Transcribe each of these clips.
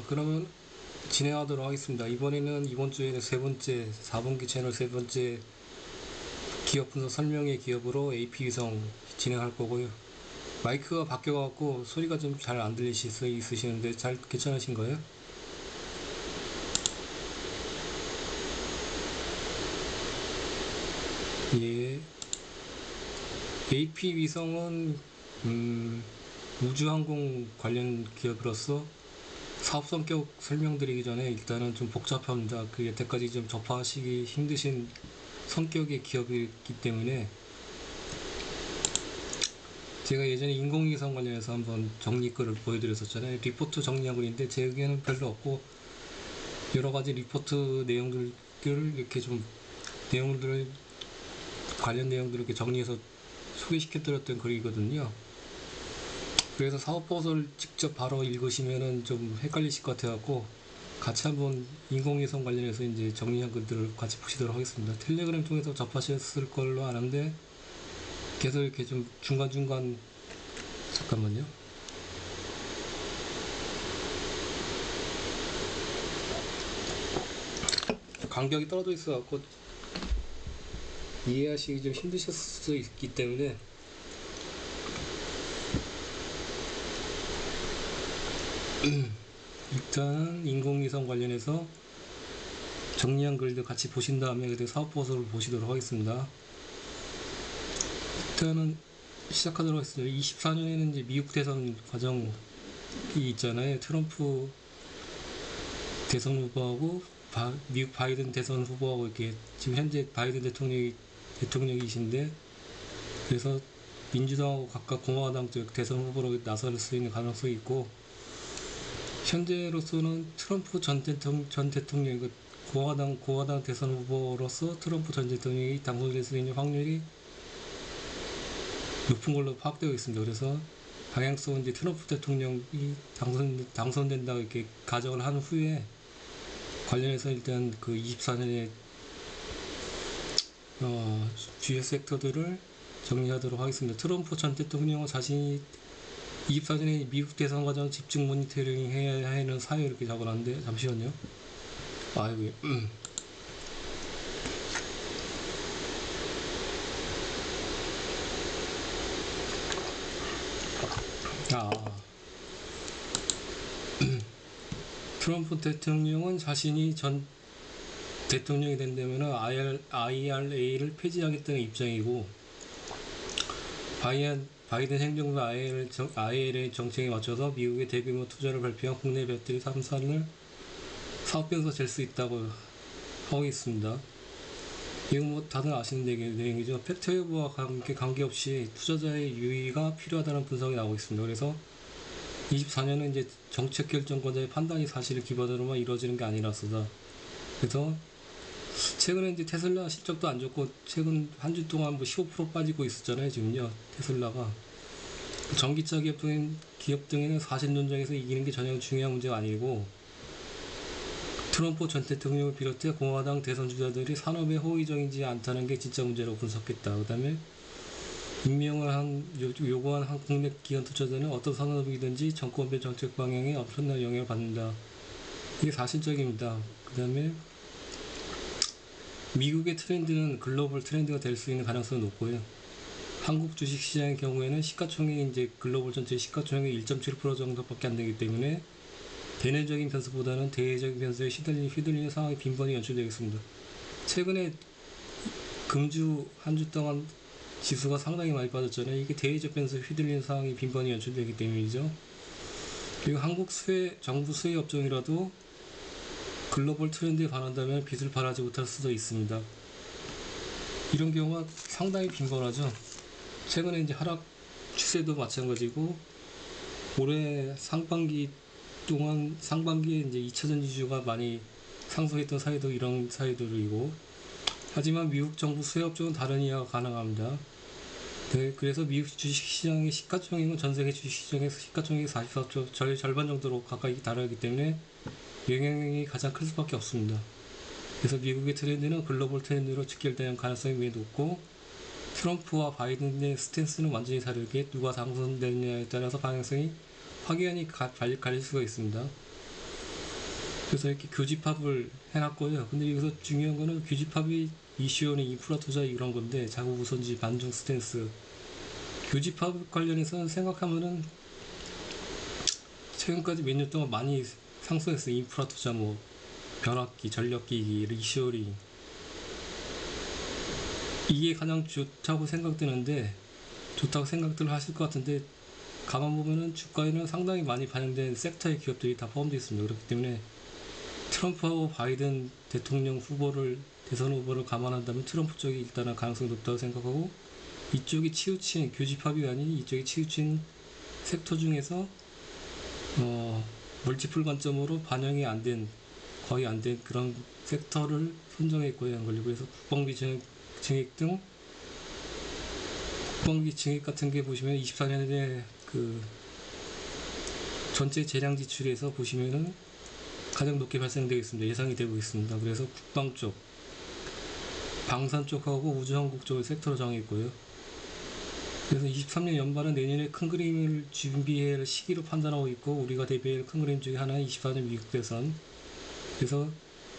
그러면 진행하도록 하겠습니다. 이번 주에는 세 번째, 4분기 채널 세 번째 기업 분석 설명의 기업으로 AP위성 진행할 거고요. 마이크가 바뀌어갖고 소리가 좀 잘 안 들리실 수 있으시는데 잘 괜찮으신 거예요? 예. AP위성은 우주항공 관련 기업으로서 사업 성격 설명드리기 전에 일단은 좀 복잡합니다. 그 여태까지 좀 접하시기 힘드신 성격의 기업이기 때문에 제가 예전에 인공위성 관련해서 한번 정리글을 보여드렸었잖아요. 리포트 정리한 글인데 제 의견은 별로 없고 여러가지 리포트 내용들을 이렇게 좀 내용들을 관련 내용들을 이렇게 정리해서 소개시켜드렸던 글이거든요. 그래서 사업보고서를 직접 바로 읽으시면은 좀 헷갈리실 것 같아갖고 같이 한번 인공위성 관련해서 이제 정리한 글들을 같이 보시도록 하겠습니다. 텔레그램 통해서 접하셨을 걸로 아는데 계속 이렇게 좀 중간중간 잠깐만요. 간격이 떨어져 있어갖고 이해하시기 좀 힘드실 수 있기 때문에 일단 인공위성 관련해서 정리한 글도 같이 보신 다음에 그때 사업보고서를 보시도록 하겠습니다. 일단은 시작하도록 하겠습니다. 24년에는 이제 미국 대선 과정이 있잖아요. 트럼프 대선 후보하고 미국 바이든 대선 후보하고 이렇게 지금 현재 바이든 대통령이신데 그래서 민주당하고 각각 공화당 쪽 대선 후보로 나설 수 있는 가능성이 있고 현재로서는 트럼프 전 대통령 공화당 대선 후보로서 트럼프 전 대통령이 당선될 수 있는 확률이 높은 걸로 파악되고 있습니다. 그래서 방향성은 이제 트럼프 대통령이 당선된다고 이렇게 가정을 한 후에 관련해서 일단 그 24년에 주요 섹터들을 정리하도록 하겠습니다. 트럼프 전 대통령은 자신이 24년에 미국 대선 과정 집중 모니터링 해야 하는 사유 이렇게 적어놨는데 잠시만요. 아이고 트럼프 대통령은 자신이 전 대통령이 된다면 IRA를 폐지하겠다는 입장이고 바이든 행정부 IRA 정책에 맞춰서 미국의 대규모 투자를 발표한 국내 배터리 3산을 사업 변수가 될 수 있다고 하고 있습니다. 이건 뭐 다들 아시는 내용이죠. 팩트 여부와 관계없이 투자자의 유의가 필요하다는 분석이 나오고 있습니다. 그래서 24년은 이제 정책 결정권자의 판단이 사실을 기반으로만 이루어지는 게 아니라서다. 그래서 최근에 이제 테슬라 실적도 안 좋고 최근 한 주 동안 뭐 15% 빠지고 있었잖아요. 지금요 테슬라가 전기차 기업 등에는 사실 논쟁에서 이기는 게 전혀 중요한 문제가 아니고 트럼프 전 대통령을 비롯해 공화당 대선 주자들이 산업에 호의적이지 않다는 게 진짜 문제라고 분석했다. 그 다음에 임명을 요구한 한 국내 기관 투자자는 어떤 산업이든지 정권별 정책 방향에 엄청난 영향을 받는다. 이게 사실적입니다. 그 다음에 미국의 트렌드는 글로벌 트렌드가 될 수 있는 가능성이 높고요. 한국 주식시장의 경우에는 시가총액이 이제 글로벌 전체 시가총액의 1.7% 정도밖에 안 되기 때문에 대내적인 변수보다는 대외적인 변수에 휘둘리는 상황이 빈번히 연출되겠습니다. 최근에 금주 한 주 동안 지수가 상당히 많이 빠졌잖아요. 이게 대외적 변수에 휘둘리는 상황이 빈번히 연출되기 때문이죠. 그리고 한국 정부 수혜 업종이라도 글로벌 트렌드에 반한다면 빚을 발하지 못할 수도 있습니다. 이런 경우가 상당히 빈번하죠. 최근에 이제 하락 추세도 마찬가지고 올해 상반기에 이제 2차전 지수가 많이 상승했던 사이도 이런 사이들이고 하지만 미국 정부 수혜업종은 다른 이해가 가능합니다. 네, 그래서 미국 주식시장의 시가총액은 전세계 주식시장에서 시가총액이 44조 절반 정도로 가까이 달하기 때문에 영향력이 가장 클 수밖에 없습니다. 그래서 미국의 트렌드는 글로벌 트렌드로 직결되는 가능성이 매우 높고 트럼프와 바이든의 스탠스는 완전히 다르게 누가 당선되느냐에 따라서 방향성이 확연히 갈릴 수가 있습니다. 그래서 이렇게 교집합을 해놨고요. 근데 여기서 중요한 거는 교집합이 이슈어는 인프라 투자 이런 건데 자국 우선지 반중 스탠스 교집합 관련해서 생각하면은 최근까지 몇 년 동안 많이 상승했어요. 인프라 투자 뭐 변압기, 전력기기, 리쇼링 이게 가장 좋다고 생각되는데 좋다고 생각들 하실 것 같은데 가만 보면은 주가에는 상당히 많이 반영된 섹터의 기업들이 다 포함되어 있습니다. 그렇기 때문에 트럼프하고 바이든 대통령 후보를 대선 후보를 감안한다면 트럼프 쪽이 일단은 가능성이 높다고 생각하고 이쪽이 치우친 교집합이 아닌 이쪽이 치우친 섹터 중에서 멀티플 관점으로 반영이 안 된 거의 안 된 그런 섹터를 선정했고요. 한 걸로 그래서 국방비 증액 등 국방비 증액 같은 게 보시면 24년에 그 전체 재량 지출에서 보시면은 가장 높게 발생되겠습니다. 예상이 되고 있습니다. 그래서 국방 쪽, 방산 쪽하고 우주항공 쪽을 섹터로 정했고요. 그래서 23년 연말은 내년에 큰 그림을 준비할 시기로 판단하고 있고 우리가 대비할 큰 그림 중에 하나는 24년 미국 대선. 그래서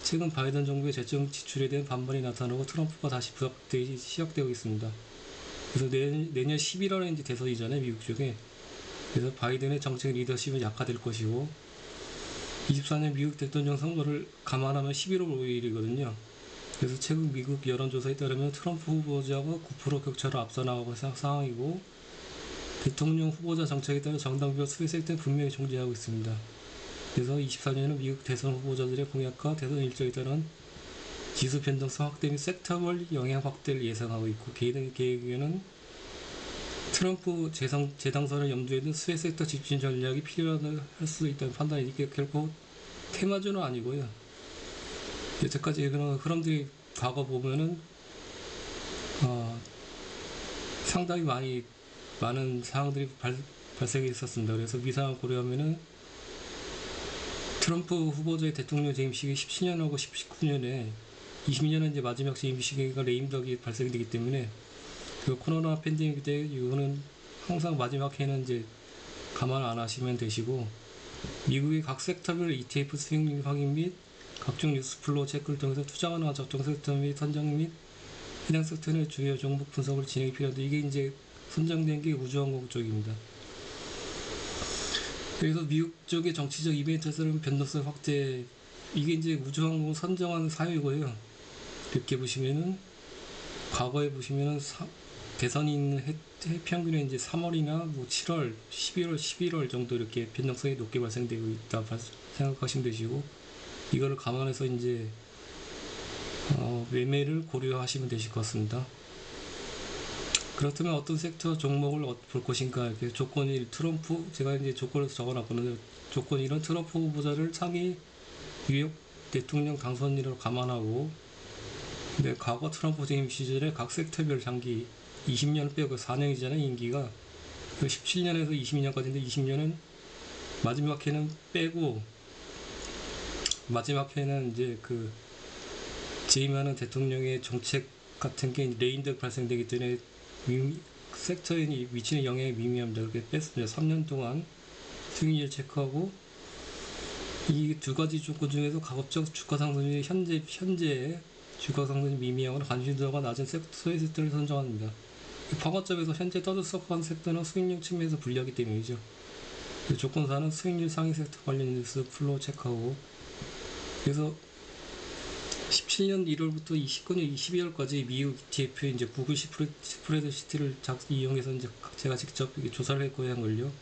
최근 바이든 정부의 재정 지출에 대한 반발이 나타나고 트럼프가 다시 부각되기 시작되고 있습니다. 그래서 내년 11월에 이제 대선이잖아요, 미국 쪽에. 그래서 바이든의 정책 리더십은 약화될 것이고 24년 미국 대통령 선거를 감안하면 11월 5일이거든요. 그래서 최근 미국 여론조사에 따르면 트럼프 후보자가 9% 격차로 앞서 나가고 있는 상황이고 대통령 후보자 정책에 따라 정당별 수혜색 등 분명히 존재하고 있습니다. 그래서 24년에는 미국 대선 후보자들의 공약과 대선 일정에 따른 지수 변동성 확대 및 섹터별 영향 확대를 예상하고 있고 개인의 계획에는 트럼프 재당선을 염두에 둔 수혜 섹터 집중 전략이 필요할 수도 있다는 판단이 이게 결코 테마주는 아니고요. 여태까지 그런 흐름들이 과거 보면은 상당히 많은 상황들이 발생해 있었습니다. 그래서 미상을 고려하면은 트럼프 후보자의 대통령 재임 시기 17년하고 19년에 20년은 이제 마지막 재임 시기가 레임덕이 발생이 되기 때문에 그 코로나 팬데믹 때 이거는 항상 마지막 해는 이제 감안 안 하시면 되시고 미국의 각 섹터별 ETF 수익률 확인 및 각종 뉴스 플로우 체크를 통해서 투자가능한 적정 섹터 및 선정 및 해당 섹터의 주요 종목 분석을 진행이 필요한데 이게 이제 선정된 게 우주항공 쪽입니다. 그래서 미국 쪽의 정치적 이벤트에서는 변동성 확대 이게 이제 우주항공 선정하는 사유고요. 이렇게 보시면은 과거에 보시면은 대선이 있는 해 평균에 이제 3월이나 뭐 7월, 12월, 11월 정도 이렇게 변동성이 높게 발생되고 있다 생각하시면 되시고 이거를 감안해서 이제 매매를 고려하시면 되실 것 같습니다. 그렇다면 어떤 섹터 종목을 볼 것인가 이렇게 조건 1 트럼프 제가 이제 조건을 적어놨거든요. 조건 1은 트럼프 후보자를 차기 뉴욕 대통령 당선인으로 감안하고 근데 과거 트럼프 재임 시절에 각 섹터별 장기 20년 빼고 4년이잖아요 임기가 17년에서 22년까지인데 20년은 마지막 해는 빼고 마지막 해는 이제 그 재임하는 대통령의 정책 같은 게 레임덕 발생되기 때문에 섹터에 미치는 영향이 미미합니다. 그렇게 뺐습니다. 3년 동안 수익률 체크하고 이 두 가지 조건 중에서 가급적 주가 상승률이 현재 주가 상승이 미미하거나 관심도가 낮은 소액 섹터를 선정합니다. 방어점에서 현재 떠들썩한 섹터는 수익률 측면에서 불리하기 때문이죠. 조건 4는 수익률 상위 섹터 관련 뉴스 플로우 체크하고 그래서 17년 1월부터 29년 12월까지 미국 ETF 이제 구글 스프레드 시티를 이용해서 이제 제가 직접 조사를 했고요 한 걸요.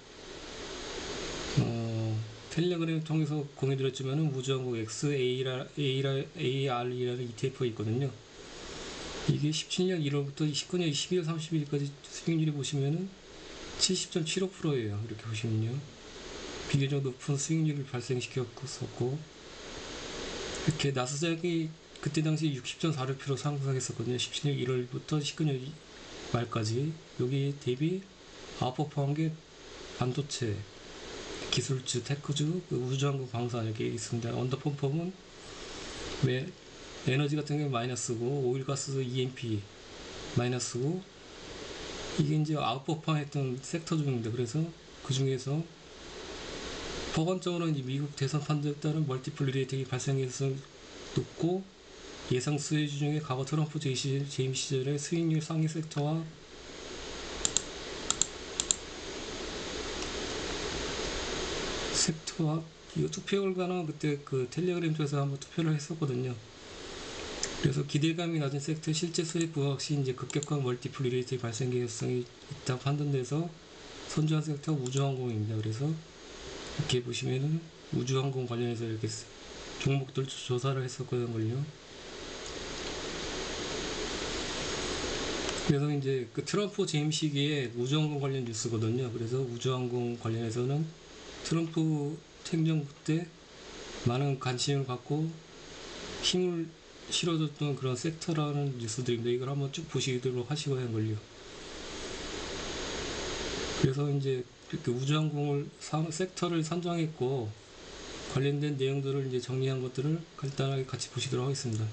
텔레그램을 통해서 공유드렸지만은 우주항공 XAR이라는 ETF가 있거든요. 이게 17년 1월부터 19년 12월 30일까지 수익률이 보시면은 70.75%예요. 이렇게 보시면요. 비교적 높은 수익률을 발생시켰었고 이렇게 나스닥이 그때 당시 60.46% 상승했었거든요. 17년 1월부터 19년 말까지 여기 대비 아웃퍼포한 게 반도체, 기술주, 테크주, 우주항공 방산 이렇게 있습니다. 언더퍼폼은 에너지 같은 게 마이너스고 오일가스 E&P 마이너스고 이게 이제 아웃퍼폼했던 섹터 중입니다. 그래서 그 중에서 법원적으로 이제 미국 대선 판도에 따른 멀티플 리레이팅이 발생 가능성이 높고 예상 수혜주 중에 과거 트럼프 재임 시절의 수익률 상위 섹터와 이거 투표 결과는 그때 그 텔레그램 쪽에서 한번 투표를 했었거든요. 그래서 기대감이 낮은 섹터 실제 수익 부각 시 이제 급격한 멀티플 리레이팅 발생 가능성이 있다 판단돼서 선정한 섹터가 우주항공입니다. 그래서 이렇게 보시면은 우주항공 관련해서 이렇게 종목들 조사를 했었거든요. 그래서 이제 그 트럼프 재임 시기에 우주항공 관련 뉴스거든요. 그래서 우주항공 관련해서는 트럼프 행정부 때 많은 관심을 갖고 힘을 실어줬던 그런 섹터라는 뉴스들입니다. 이걸 한번 쭉 보시도록 하시고 한 걸요. 그래서 이제 이렇게 우주항공을 섹터를 선정했고 관련된 내용들을 이제 정리한 것들을 간단하게 같이 보시도록 하겠습니다.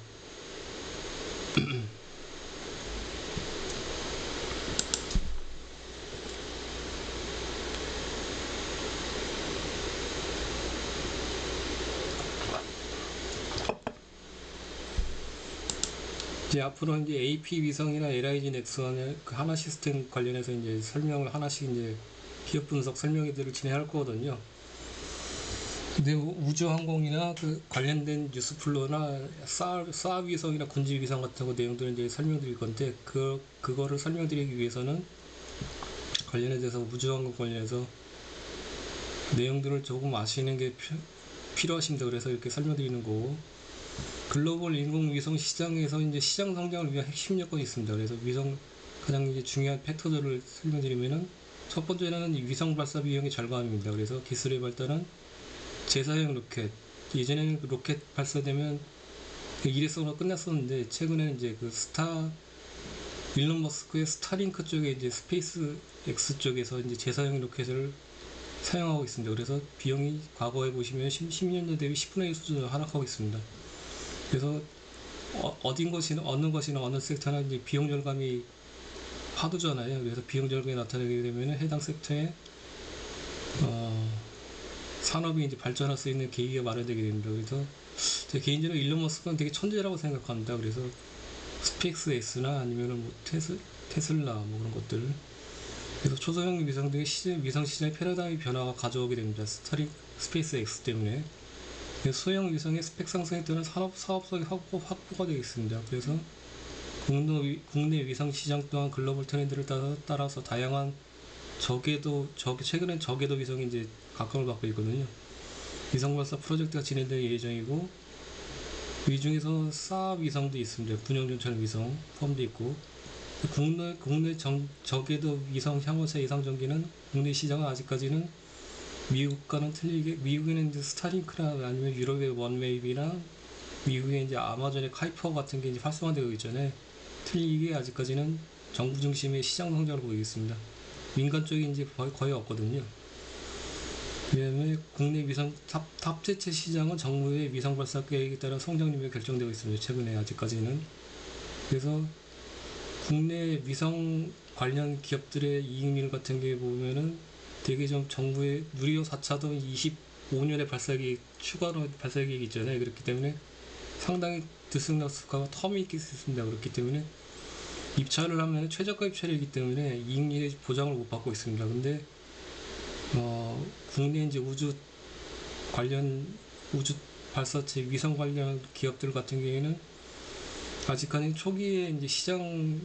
이제 앞으로 이제 AP 위성이나 LIG 넥슨의 그 하나 시스템 관련해서 이제 설명을 하나씩 이제 기업 분석 설명회들을 진행할 거거든요. 근데 우주항공이나 그 관련된 뉴스플로나 사 위성이나 군지 위성 같은 거 내용들을 이제 설명드릴 건데 그거를 설명드리기 위해서는 관련해서 우주항공 관련해서 내용들을 조금 아시는 게 필요하십니다. 그래서 이렇게 설명드리는 거고. 글로벌 인공위성 시장에서 이제 시장 성장을 위한 핵심 요건이 있습니다. 그래서 위성 가장 이제 중요한 팩터들을 설명드리면은 첫 번째는 위성 발사 비용의 절감입니다. 그래서 기술의 발달은 제사형 로켓, 예전에는 그 로켓 발사되면 일회성으로 끝났었는데 최근에는 이제 그 일론 머스크의 스타링크 쪽에 이제 스페이스 X 쪽에서 이제 제사형 로켓을 사용하고 있습니다. 그래서 비용이 과거에 보시면 10년 전 대비 10분의 1 수준으로 하락하고 있습니다. 그래서 어느 것이나 어느 섹터나 이제 비용 절감이 화두잖아요. 그래서 비용 절감이 나타나게 되면 해당 섹터에 산업이 이제 발전할 수 있는 계기가 마련되게 됩니다. 그래서 제 개인적으로 일론 머스크는 되게 천재라고 생각합니다. 그래서 스페이스 X나 아니면은 뭐 테슬라 뭐 그런 것들. 그래서 초소형 위성 등의 위성 시장의 패러다임 변화가 가져오게 됩니다. 스페이스 X 때문에. 소형 위성의 스펙 상승에 따른 사업성이 확보가 되겠습니다. 그래서 국내 위성 시장 또한 글로벌 트렌드를 따라서 다양한 최근엔 저궤도 위성이 이제 각광을 받고 있거든요. 위성 발사 프로젝트가 진행될 예정이고 이 중에서 사 위성도 있습니다. 분영전차는 위성 포함되어 있고 국내 저궤도 위성 향후차 예상 전기는 국내 시장은 아직까지는 미국과는 틀리게 미국에는 이제 스타링크나 아니면 유럽의 원웨이비나 미국의 이제 아마존의 카이퍼 같은 게 이제 활성화되고 있잖아요. 틀리게 아직까지는 정부 중심의 시장 성장을 보이겠습니다. 민간 쪽이 이제 거의 없거든요. 그다음에 국내 위성 탑재체 시장은 정부의 위성 발사 계획에 따라 성장률이 결정되고 있습니다. 최근에 아직까지는. 그래서 국내 위성 관련 기업들의 이익률 같은 게 보면은 되게 좀 정부의 누리호 4차도 25년에 추가로 발사 계획이 있잖아요. 그렇기 때문에 상당히 들쑥날쑥하고 텀이 있겠습니다. 그렇기 때문에 입찰을 하면 최저가 입찰이기 때문에 이익률의 보장을 못 받고 있습니다. 근데 국내 이제 우주 발사체 위성 관련 기업들 같은 경우에는 아직까지 초기에 이제 시장을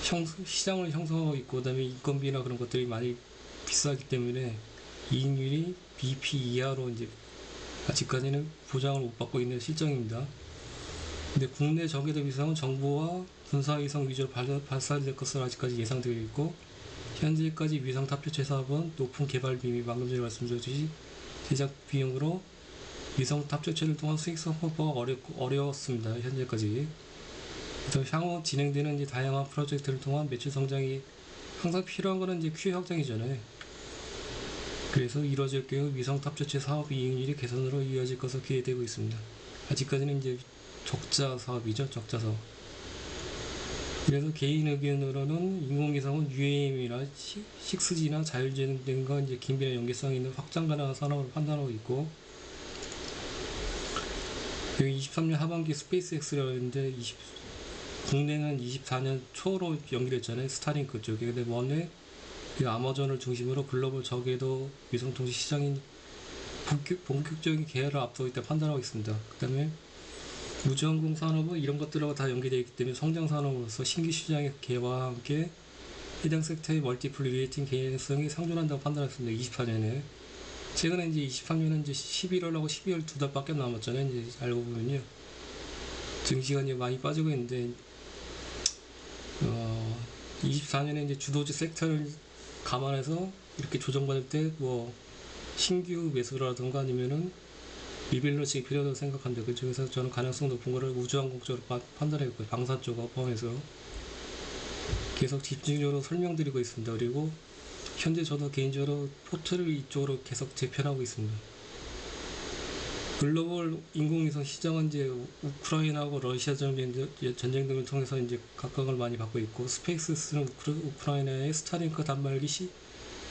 형성하고 있고 그다음에 인건비나 그런 것들이 많이 비싸기 때문에 이익률이 BP 이하로 이제 아직까지는 보장을 못 받고 있는 실정입니다. 근데 국내 저궤도 위성은 정부와 군사위성 위주로 발사될 것으로 아직까지 예상되고 있고 현재까지 위성 탑재체 사업은 높은 개발 비밀 방금 전에 말씀드렸듯이 제작 비용으로 위성 탑재체를 통한 수익성 확보가 어려웠습니다. 현재까지. 그래서 향후 진행되는 이제 다양한 프로젝트를 통한 매출 성장이 항상 필요한 거는 이제 Q 확장이잖아요. 그래서 이루어질 경우 위성 탑재체 사업 이익률이 개선으로 이어질 것으로 기대되고 있습니다. 아직까지는 이제 적자 사업이죠. 적자 사업. 그래서 개인 의견으로는 인공위성은 UAM이나 6G나 자율주행 등과 이제 긴밀한 연계성 있는 확장 가능한 산업으로 판단하고 있고, 여기 23년 하반기 스페이스X라고 했는데 국내는 24년 초로 연기됐잖아요. 스타링크 쪽에. 근데 원래 아마존을 중심으로 글로벌 저궤도 위성통신 시장인 본격적인 개혁을 앞두고 있다 판단하고 있습니다. 그 다음에 우주항공 산업은 이런 것들하고 다 연계되어 있기 때문에 성장 산업으로서 신규 시장의 개화와 함께 해당 섹터의 멀티플 리레이팅 개연성이 상존한다고 판단했습니다. 24년에. 최근에 이제 23년은 이제 11월하고 12월 2달밖에 남았잖아요. 이제 알고 보면요. 증시가 이제 많이 빠지고 있는데, 24년에 이제 주도주 섹터를 감안해서 이렇게 조정받을 때 뭐 신규 매수라든가 아니면은 리밸런싱이 필요하다고 생각합니다. 그중에서 저는 가능성 높은 거를 우주항공 쪽으로 판단했고요. 방산 쪽을 포함해서 계속 집중적으로 설명드리고 있습니다. 그리고 현재 저도 개인적으로 포트를 이쪽으로 계속 재편하고 있습니다. 글로벌 인공위성 시장은 이제 우크라이나하고 러시아 전쟁 등을 통해서 이제 각광을 많이 받고 있고, 스페이스X는 우크라이나의 스타링크 단말기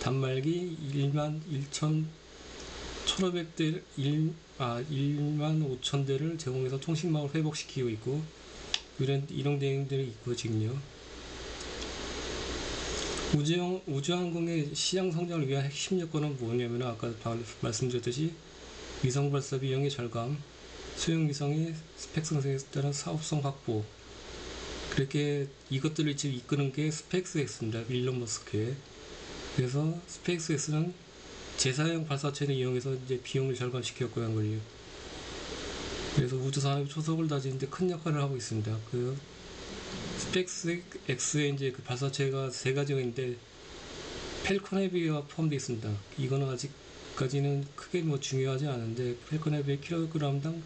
1만 5천 대를 제공해서 통신망을 회복시키고 있고, 이런 내용들이 있고, 지금요. 우주항공의 시장 성장을 위한 핵심 요건은 뭐냐면, 아까 말씀드렸듯이 위성 발사 비용의 절감, 소형 위성의 스펙 상승에 따른 사업성 확보, 그렇게 이것들을 지금 이끄는 게 스페이스X입니다. 일론 머스크의. 그래서 스페이스X는 재사용 발사체를 이용해서 이제 비용을 절감시켰고 한 걸요. 그래서 우주 산업의 초석을 다지는데 큰 역할을 하고 있습니다. 그 스페이스X의 이제 그 발사체가 세 가지가 있는데 펠컨 헤비가 포함되어 있습니다. 이거는 아직까지는 크게 뭐 중요하지 않은데, 펠컨 헤비의 킬로그램당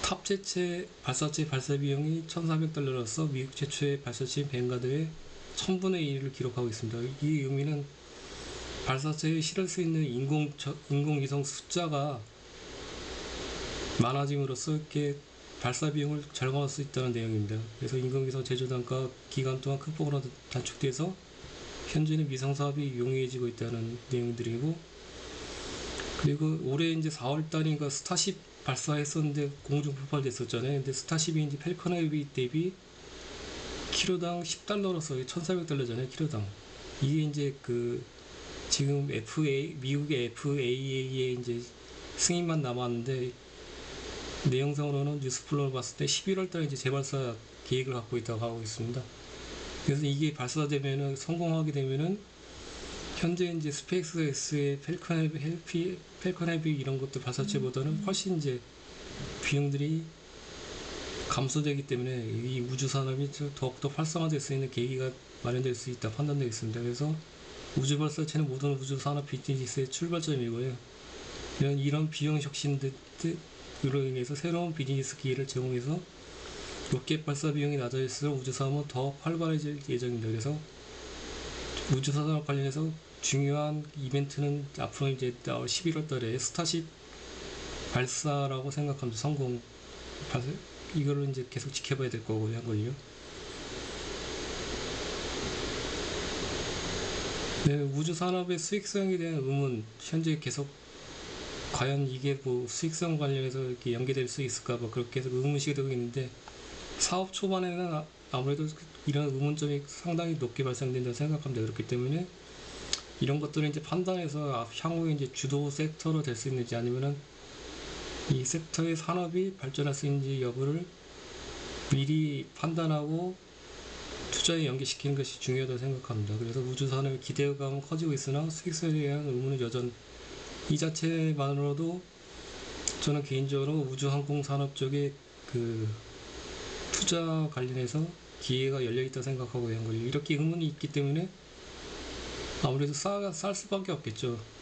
탑재체 발사체 발사 비용이 $1,400로서 미국 최초의 발사체인 뱅가드의 1000분의 1을 기록하고 있습니다. 이 의미는 발사체에 실을 수 있는 인공위성 숫자가 많아짐으로써 이렇게 발사 비용을 절감할 수 있다는 내용입니다. 그래서 인공위성 제조 단가 기간 동안 큰 폭으로 단축돼서 현재는 위성 사업이 용이해지고 있다는 내용들이고, 그리고 올해 이제 4월달인가 스타쉽 발사했었는데 공중 폭발됐었잖아요. 근데 스타쉽이 이제 펠컨 헤비 대비 키로당 $10로서 $1,400잖아요. 키로당. 이게 이제 지금 미국의 FAA의 이제 승인만 남았는데, 내용상으로는 뉴스플로를 봤을 때 11월달에 이제 재발사 계획을 갖고 있다고 하고 있습니다. 그래서 이게 발사되면은, 성공하게 되면은, 현재 이제 스페이스X의 펠컨 헤비 이런 것들 발사체보다는 훨씬 이제 비용들이 감소되기 때문에 이 우주 산업이 더욱더 활성화될 수 있는 계기가 마련될 수 있다 판단되어 있습니다. 그래서 우주 발사체는 모든 우주 산업 비즈니스의 출발점이고요. 이런 비용 혁신으로 인해서 새로운 비즈니스 기회를 제공해서 로켓 발사 비용이 낮아질수록 우주 산업은 더 활발해질 예정입니다. 그래서 우주 산업 관련해서 중요한 이벤트는 앞으로 이제 11월 달에 스타쉽 발사라고 생각합니다. 성공 발사. 이거를 이제 계속 지켜봐야 될 거고요, 한 걸요. 네, 우주 산업의 수익성에 대한 의문, 현재 계속 과연 이게 뭐 수익성 관련해서 이렇게 연계될 수 있을까, 뭐 그렇게 해서 의문식이 되고 있는데, 사업 초반에는 아무래도 이런 의문점이 상당히 높게 발생된다고 생각합니다. 그렇기 때문에 이런 것들을 이제 판단해서 향후에 이제 주도 섹터로 될 수 있는지, 아니면은 이 섹터의 산업이 발전할 수 있는지 여부를 미리 판단하고 투자에 연계시키는 것이 중요하다고 생각합니다. 그래서 우주 산업의 기대감은 커지고 있으나 수익성에 대한 의문은 여전. 이 자체만으로도 저는 개인적으로 우주항공 산업 쪽에 투자 관련해서 기회가 열려있다고 생각하고 있는 거예요. 이렇게 의문이 있기 때문에 아무래도 쌀 수밖에 없겠죠.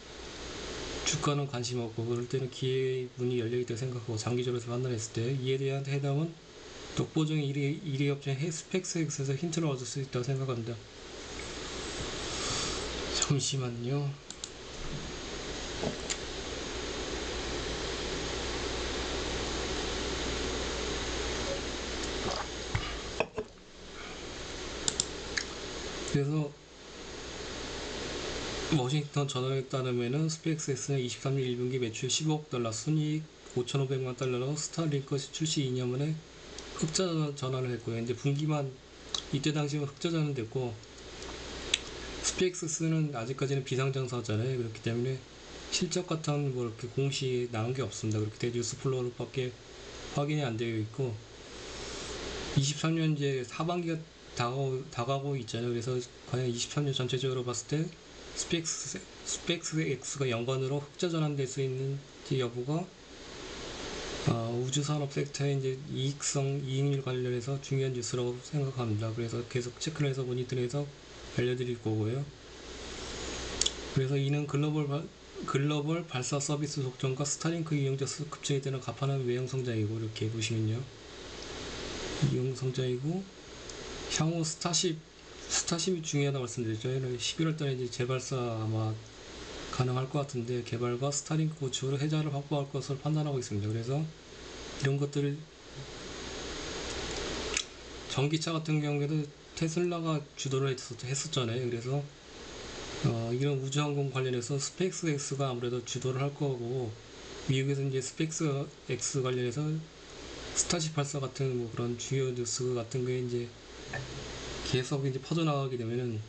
주가는 관심 없고, 그럴 때는 기회의 문이 열려있다고 생각하고 장기적으로 판단했을 때 이에 대한 해답은 독보적인 1위 업체인 스페이스X에서 힌트를 얻을 수 있다고 생각합니다. 잠시만요. 그래서 워싱턴 저널에 따르면은 스페이스X는 23년 1분기 매출 15억 달러, 순이익 5,500만 달러로 스타링크 출시 2년 만에 흑자 전환을 했고요. 이제 분기만 이때 당시면 흑자 전환됐고, 스페이스X는 아직까지는 비상장사잖아요. 그렇기 때문에 실적 같은 뭐 이렇게 공시 나온 게 없습니다. 그렇기 때문에 뉴스 플로우밖에 확인이 안 되어 있고, 23년 이제 하반기가 다가고 있잖아요. 그래서 과연 23년 전체적으로 봤을 때 스페이스X가 연관으로 흑자 전환될 수 있는지 여부가 우주산업 섹터의 이제 이익률 관련해서 중요한 뉴스라고 생각합니다. 그래서 계속 체크를 해서 모니터링해서 알려드릴 거고요. 그래서 이는 글로벌 발사 서비스 독점과 스타링크 이용자 수 급증에 따른 가파른 외형 성장이고, 이렇게 보시면요. 이용 성장이고, 향후 스타쉽이 중요하다고 말씀드렸죠. 11월 달에 이제 재발사 아마 가능할 것 같은데, 개발과 스타링크 구축으로 혜자를 확보할 것을 판단하고 있습니다. 그래서 이런 것들을, 전기차 같은 경우에도 테슬라가 주도를 했었잖아요. 그래서 이런 우주항공 관련해서 스페이스X가 아무래도 주도를 할 거고, 미국에서 이제 스페이스X 관련해서 스타쉽 발사 같은 뭐 그런 주요 뉴스 같은 게 이제 계속 이제 퍼져나가게 되면은,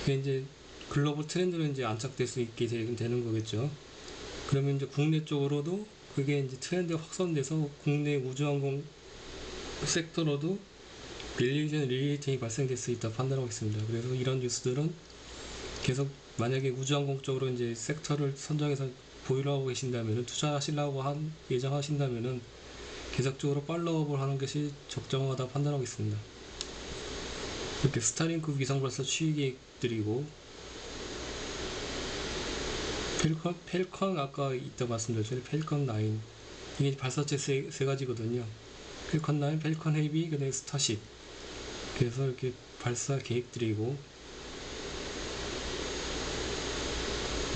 그게 이제 글로벌 트렌드로 이제 안착될 수 있게 되는 거겠죠. 그러면 이제 국내 쪽으로도 그게 이제 트렌드가 확산돼서 국내 우주항공 섹터로도 리레이팅이 발생될 수 있다 판단하고 있습니다. 그래서 이런 뉴스들은 계속, 만약에 우주항공 쪽으로 이제 섹터를 선정해서 보유를 하고 계신다면은, 투자하시려고 예정하신다면은 계속적으로 팔로우업을 하는 것이 적정하다 판단하고 있습니다. 이렇게 스타링크 위성 발사 취임 계획들이고, 펠컨 아까 이따 말씀드렸죠. 펠컨 9 이게 발사체 세 가지거든요. 펠컨 9, 펠컨 헤비, 그다음에 스타쉽. 그래서 이렇게 발사 계획들이고,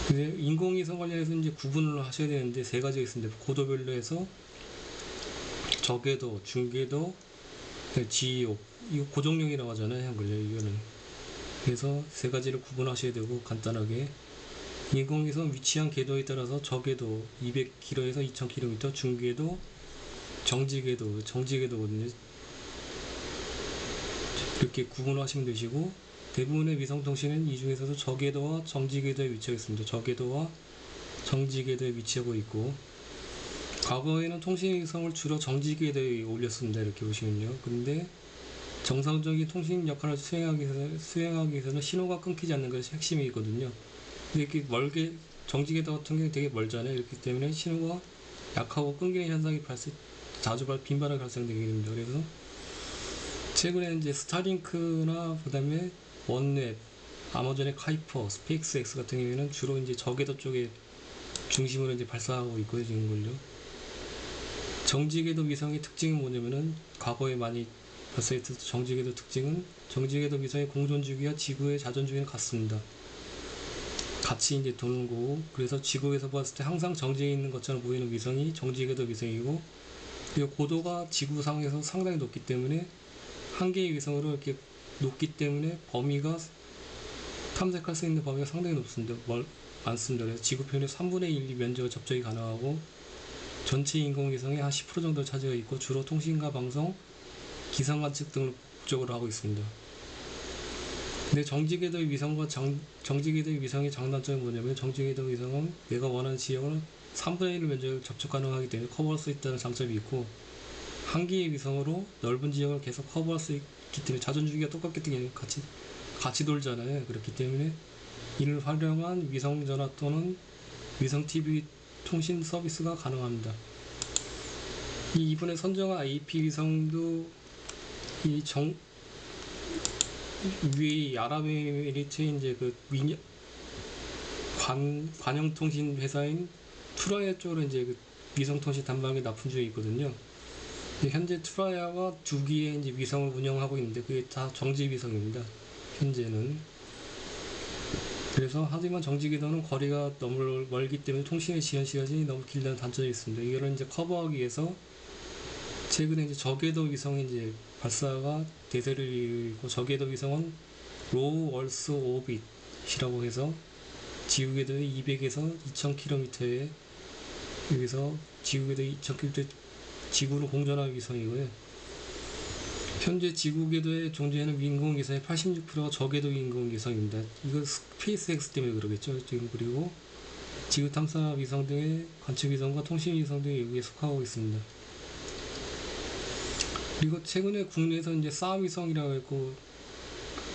근데 인공위성 관련해서 이제 구분을 하셔야 되는데 세 가지가 있습니다. 고도별로 해서 저궤도, 중궤도, GEO, 이거 고정령이라고 하잖아요, 한글로 이거는. 그래서 세 가지를 구분하셔야 되고, 간단하게 인공위성 위치한 궤도에 따라서 저궤도 200km에서 2000km, 중궤도, 정지궤도거든요. 이렇게 구분하시면 되시고, 대부분의 위성통신은 이 중에서도 저궤도와 정지궤도에 위치하고 있습니다. 저궤도와 정지궤도에 위치하고 있고, 과거에는 통신위성을 주로 정지궤도에 올렸습니다. 이렇게 보시면요. 근데 정상적인 통신 역할을 수행하기 위해서는 신호가 끊기지 않는 것이 핵심이거든요. 근데 이렇게 정지궤도 같은 경우는 되게 멀잖아요. 그렇기 때문에 신호가 약하고 끊기는 현상이 자주 빈번하게 발생되게 됩니다. 그래서 최근에 이제 스타링크나 그다음에 원웹, 아마존의 카이퍼, 스페이스X 같은 경우에는 주로 이제 저궤도 쪽에 중심으로 이제 발사하고 있고요, 지금걸요. 정지궤도 위성의 특징은 뭐냐면은, 과거에 많이 발사했던 정지궤도 특징은, 정지궤도 위성의 공전 주기와 지구의 자전 주기는 같습니다. 같이 이제 도는 거고, 그래서 지구에서 봤을 때 항상 정지해 있는 것처럼 보이는 위성이 정지궤도 위성이고, 그리고 고도가 지구상에서 상당히 높기 때문에, 한 개의 위성으로 이렇게 높기 때문에 탐색할 수 있는 범위가 상당히 많습니다. 그래서 지구 표면의 3분의 1 면적을 접촉이 가능하고, 전체 인공위성의 한 10% 정도를 차지하고 있고, 주로 통신과 방송, 기상 관측 등을 목적으로 하고 있습니다. 근데 정지궤도 위성의 장단점이 뭐냐면, 정지궤도 위성은 내가 원하는 지역을 3분의 1 면적을 접촉 가능하기 때문에 커버할 수 있다는 장점이 있고, 한 개의 위성으로 넓은 지역을 계속 커버할 수 있기 때문에, 자전 주기가 똑같기 때문에 같이 돌잖아요. 그렇기 때문에 이를 활용한 위성 전화 또는 위성 TV 통신 서비스가 가능합니다. 이번에 선정한 AP 위성도 위 아랍에미리트의 이제 그 관영 통신 회사인 투라야 쪽으로 이제 그 위성 통신 단말기 납품 중에 있거든요. 현재 투라야가 2기의 이제 위성을 운영하고 있는데, 그게 다 정지 위성입니다. 현재는. 그래서 하지만 정지궤도는 거리가 너무 멀기 때문에 통신의 지연 시간이 너무 길다는 단점이 있습니다. 이거를 이제 커버하기 위해서 최근에 이제 저궤도 위성의 이제 발사가 대세를 이루고, 저궤도 위성은 로우 얼스 오빗이라고 해서 지구 궤도의 200에서 2000km에 여기서 지구 궤도의 2000km 지구로 공전하는 위성이고요. 현재 지구 궤도에 존재하는 인공위성의 86%가 저궤도 인공위성입니다. 이거 스페이스X 때문에 그러겠죠. 지금 그리고 지구 탐사 위성 등의 관측 위성과 통신 위성 등이 여기에 속하고 있습니다. 그리고 최근에 국내에서 이제 싸움 위성이라고 했고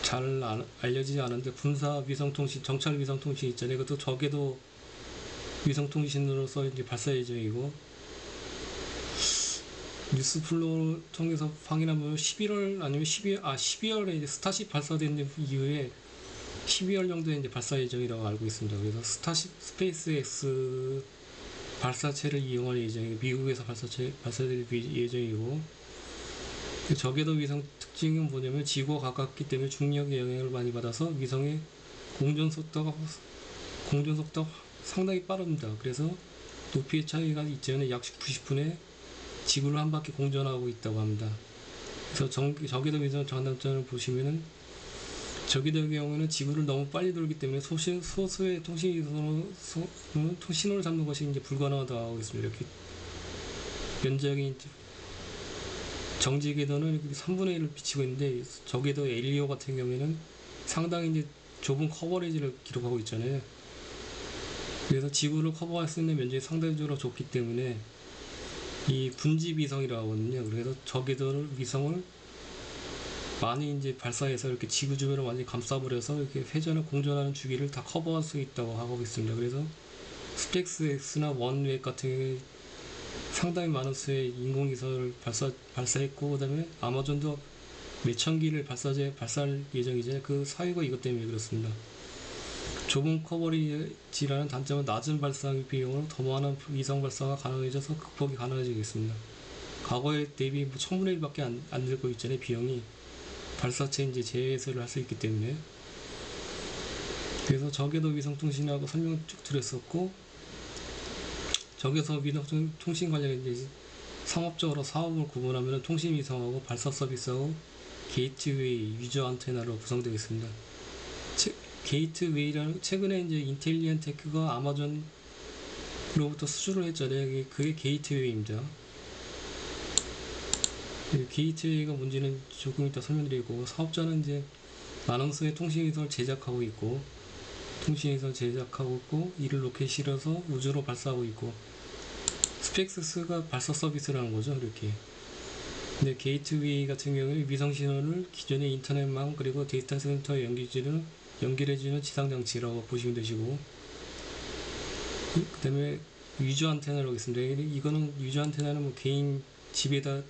잘 알려지지 않은데 군사 위성 통신, 정찰 위성 통신 있잖아요. 이것도 저궤도 위성 통신으로서 이제 발사 예정이고, 뉴스 플로우를 통해서 확인하면 11월 아니면 12월에 이제 스타쉽 발사된 이후에 12월 정도에 이제 발사 예정이라고 알고 있습니다. 그래서 스페이스 X 발사체를 이용할 예정이고, 미국에서 발사될 예정이고, 저궤도 위성 특징은 뭐냐면 지구와 가깝기 때문에 중력의 영향을 많이 받아서 위성의 공전 속도가 상당히 빠릅니다. 그래서 높이의 차이가 있잖아요. 약 90분에 지구를 한 바퀴 공전하고 있다고 합니다. 그래서 저궤도 위성 장단점을 보시면은, 저궤도의 경우는 지구를 너무 빨리 돌기 때문에 소수의 통신 위성으로 신호를 잡는 것이 이제 불가능하다고 하고 있습니다. 이렇게 면적이 정지 궤도는 3분의 1을 비치고 있는데, 저궤도 LEO 같은 경우에는 상당히 이제 좁은 커버리지를 기록하고 있잖아요. 그래서 지구를 커버할 수 있는 면적이 상대적으로 좁기 때문에 이 군집 위성이라고 하거든요. 그래서 저궤도 위성을 많이 이제 발사해서 이렇게 지구 주변을 완전히 감싸버려서 이렇게 회전을 공전하는 주기를 다 커버할 수 있다고 하고 있습니다. 그래서 스페이스X나 원웹 같은 경우에 상당히 많은 수의 인공위성을 발사했고, 그 다음에 아마존도 몇천 기를 발사할 예정이잖아요. 그 사유가 이것 때문에 그렇습니다. 좁은 커버리지라는 단점은 낮은 발사 비용으로 더 많은 위성 발사가 가능해져서 극복이 가능해지겠습니다. 과거에 대비 1000분의 1밖에 안 들고 있잖아요. 비용이 발사체 이제 재회수를 할 수 있기 때문에. 그래서 저궤도 위성 통신하고 설명 쭉 드렸었고, 저기서 위성 통신 관련해 이제 상업적으로 사업을 구분하면 통신 위성하고 발사 서비스하고 게이트웨이, 유저 안테나로 구성되어 있습니다. 게이트웨이라는, 최근에 이제 인텔리언 테크가 아마존으로부터 수주를 했잖아요. 그게 게이트웨이입니다. 게이트웨이가 뭔지는 조금 이따 설명드리고, 사업자는 이제 많은 수의 통신위성을 제작하고 있고, 이를 로켓에 실어서 우주로 발사하고 있고, 스페이스X가 발사 서비스라는 거죠. 이렇게. 근데 게이트웨이 같은 경우는 위성 신호를 기존의 인터넷망 그리고 데이터 센터에 연결해주는 지상 장치라고 보시면 되시고, 그 다음에 유저 안테나라고 있습니다. 이거는 유저 안테나는 뭐 개인 집에다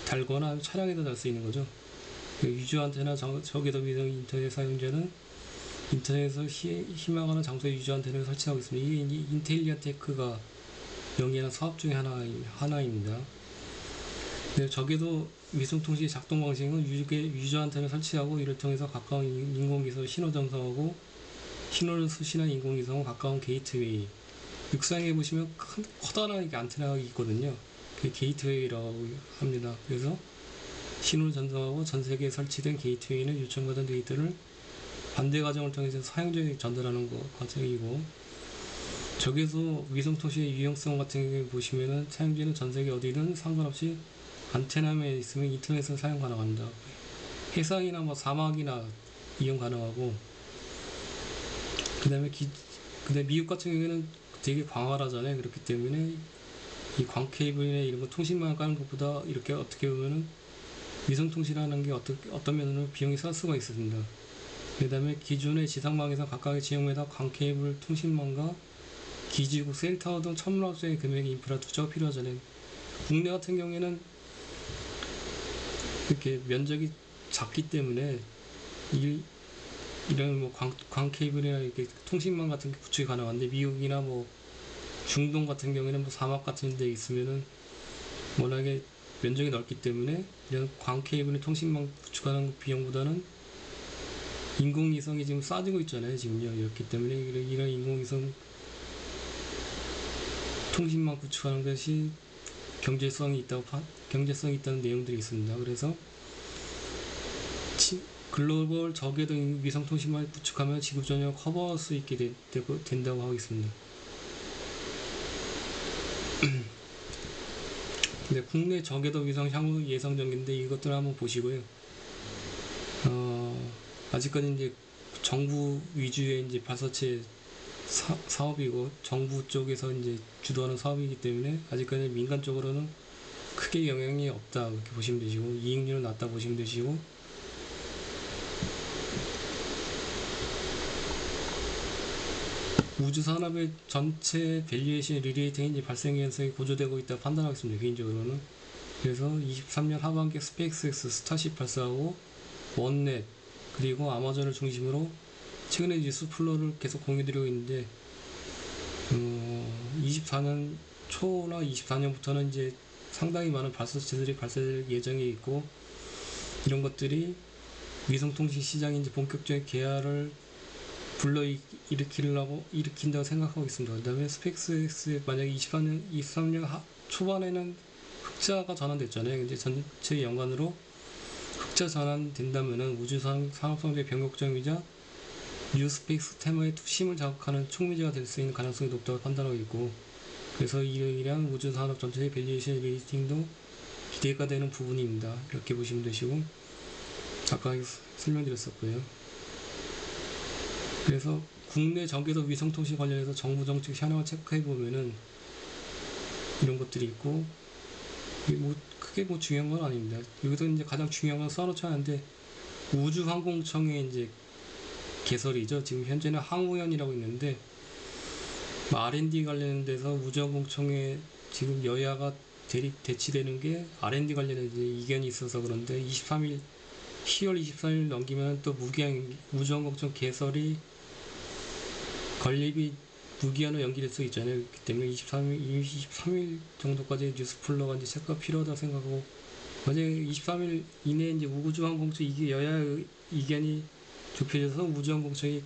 달거나 차량에다 달 수 있는 거죠. 유저 안테나 저궤도 위성 인터넷 사용자는 인터넷에서 희망하는 장소에 유저 안테나를 설치하고 있습니다. 이게 인텔리아 테크가 영위하는 사업 중에 하나입니다. 저궤도 위성통신의 작동 방식은 유저 안테나를 설치하고, 이를 통해서 가까운 인공위성 신호 전송하고, 신호를 수신한 인공위성은 가까운 게이트웨이, 육상에 보시면 커다란 안테나가 있거든요. 그게 게이트웨이라고 합니다. 그래서 신호를 전송하고 전 세계에 설치된 게이트웨이는 요청받은 데이터를 반대 과정을 통해서 사용자에게 전달하는 과정이고, 저기서 위성통신의 유용성 같은 경우 보시면은 사용자는 전 세계 어디든 상관없이 안테나에 있으면 인터넷을 사용 가능합니다. 해상이나 뭐 사막이나 이용 가능하고, 그 다음에 미국 같은 경우에는 되게 광활하잖아요. 그렇기 때문에 이 광 케이블이나 이런 거 통신망 까는 것보다 이렇게 어떻게 보면은 위성통신하는 게 어떤 면으로 비용이 쌀 수가 있습니다. 그 다음에 기존의 지상망에서 각각의 지역마다 광 케이블 통신망과 기지국, 셀타워 등 천문학적인 금액의 인프라 투자가 필요하잖아요. 국내 같은 경우에는 이렇게 면적이 작기 때문에 이런 뭐 광 케이블이나 이렇게 통신망 같은 게 구축이 가능한데, 미국이나 뭐 중동 같은 경우에는 뭐 사막 같은 데 있으면은 워낙에 면적이 넓기 때문에 이런 광 케이블의 통신망 구축하는 비용보다는 인공위성이 지금 싸지고 있잖아요. 지금요. 이렇기 때문에 이런 인공위성 통신망 구축하는 것이 경제성이 있다는 내용들이 있습니다. 그래서 글로벌 저궤도 위성통신망을 구축하며 지구 전역을 커버할 수 있게 된다고 하고 있습니다. 네, 국내 저궤도 위성 향후 예상 전개인데 이것들을 한번 보시고요. 아직까지 이제 정부 위주의 이제 발사체 사업이고 정부 쪽에서 이제 주도하는 사업이기 때문에 아직까지 민간 쪽으로는 크게 영향이 없다 그렇게 보시면 되시고 이익률은 낮다 보시면 되시고 우주 산업의 전체 밸류에이션 리레이팅이 이제 발생 현상이 고조되고 있다고 판단하겠습니다. 개인적으로는. 그래서 23년 하반기에 스페이스X 스타쉽 발사하고 원넷 그리고 아마존을 중심으로 최근에 뉴스 플로를 계속 공유드리고 있는데 24년 초나 24년부터는 이제 상당히 많은 발사체들이 발사될 예정이 있고 이런 것들이 위성통신 시장이 이제 본격적인 개화를 일으킨다고 생각하고 있습니다. 그 다음에 스페이스X 만약에 23년 초반에는 흑자가 전환됐잖아요. 이제 전체 연간으로 흑자 전환된다면은 우주산업성장의 변곡점이자 뉴스페이스 테마의 투심을 자극하는 촉매제가 될 수 있는 가능성이 높다고 판단하고 있고 그래서 이러한 우주산업 전체의 밸류에이션 레이팅도 기대가 되는 부분입니다. 이렇게 보시면 되시고 아까 설명드렸었고요. 그래서 국내 저궤도 위성통신 관련해서 정부 정책 현황을 체크해 보면은 이런 것들이 있고 크게 중요한 건 아닙니다. 여기서 이제 가장 중요한 건 산업차인데 우주항공청의 이제 개설이죠. 지금 현재는 항우연이라고 있는데 R&D 관련돼서 우주항공청에 지금 여야가 대치되는 게 R&D 관련해서 이견이 있어서 그런데 10월 23일 넘기면 또 우주항공청 개설이 건립이 무기한으로 연기될 수 있잖아요. 그렇기 때문에 23일 정도까지 뉴스 플로가 이제 체크가 필요하다고 생각하고 만약에 23일 이내에 이제 우주항공청 이게 여야 의견이 좁혀져서 우주항공청이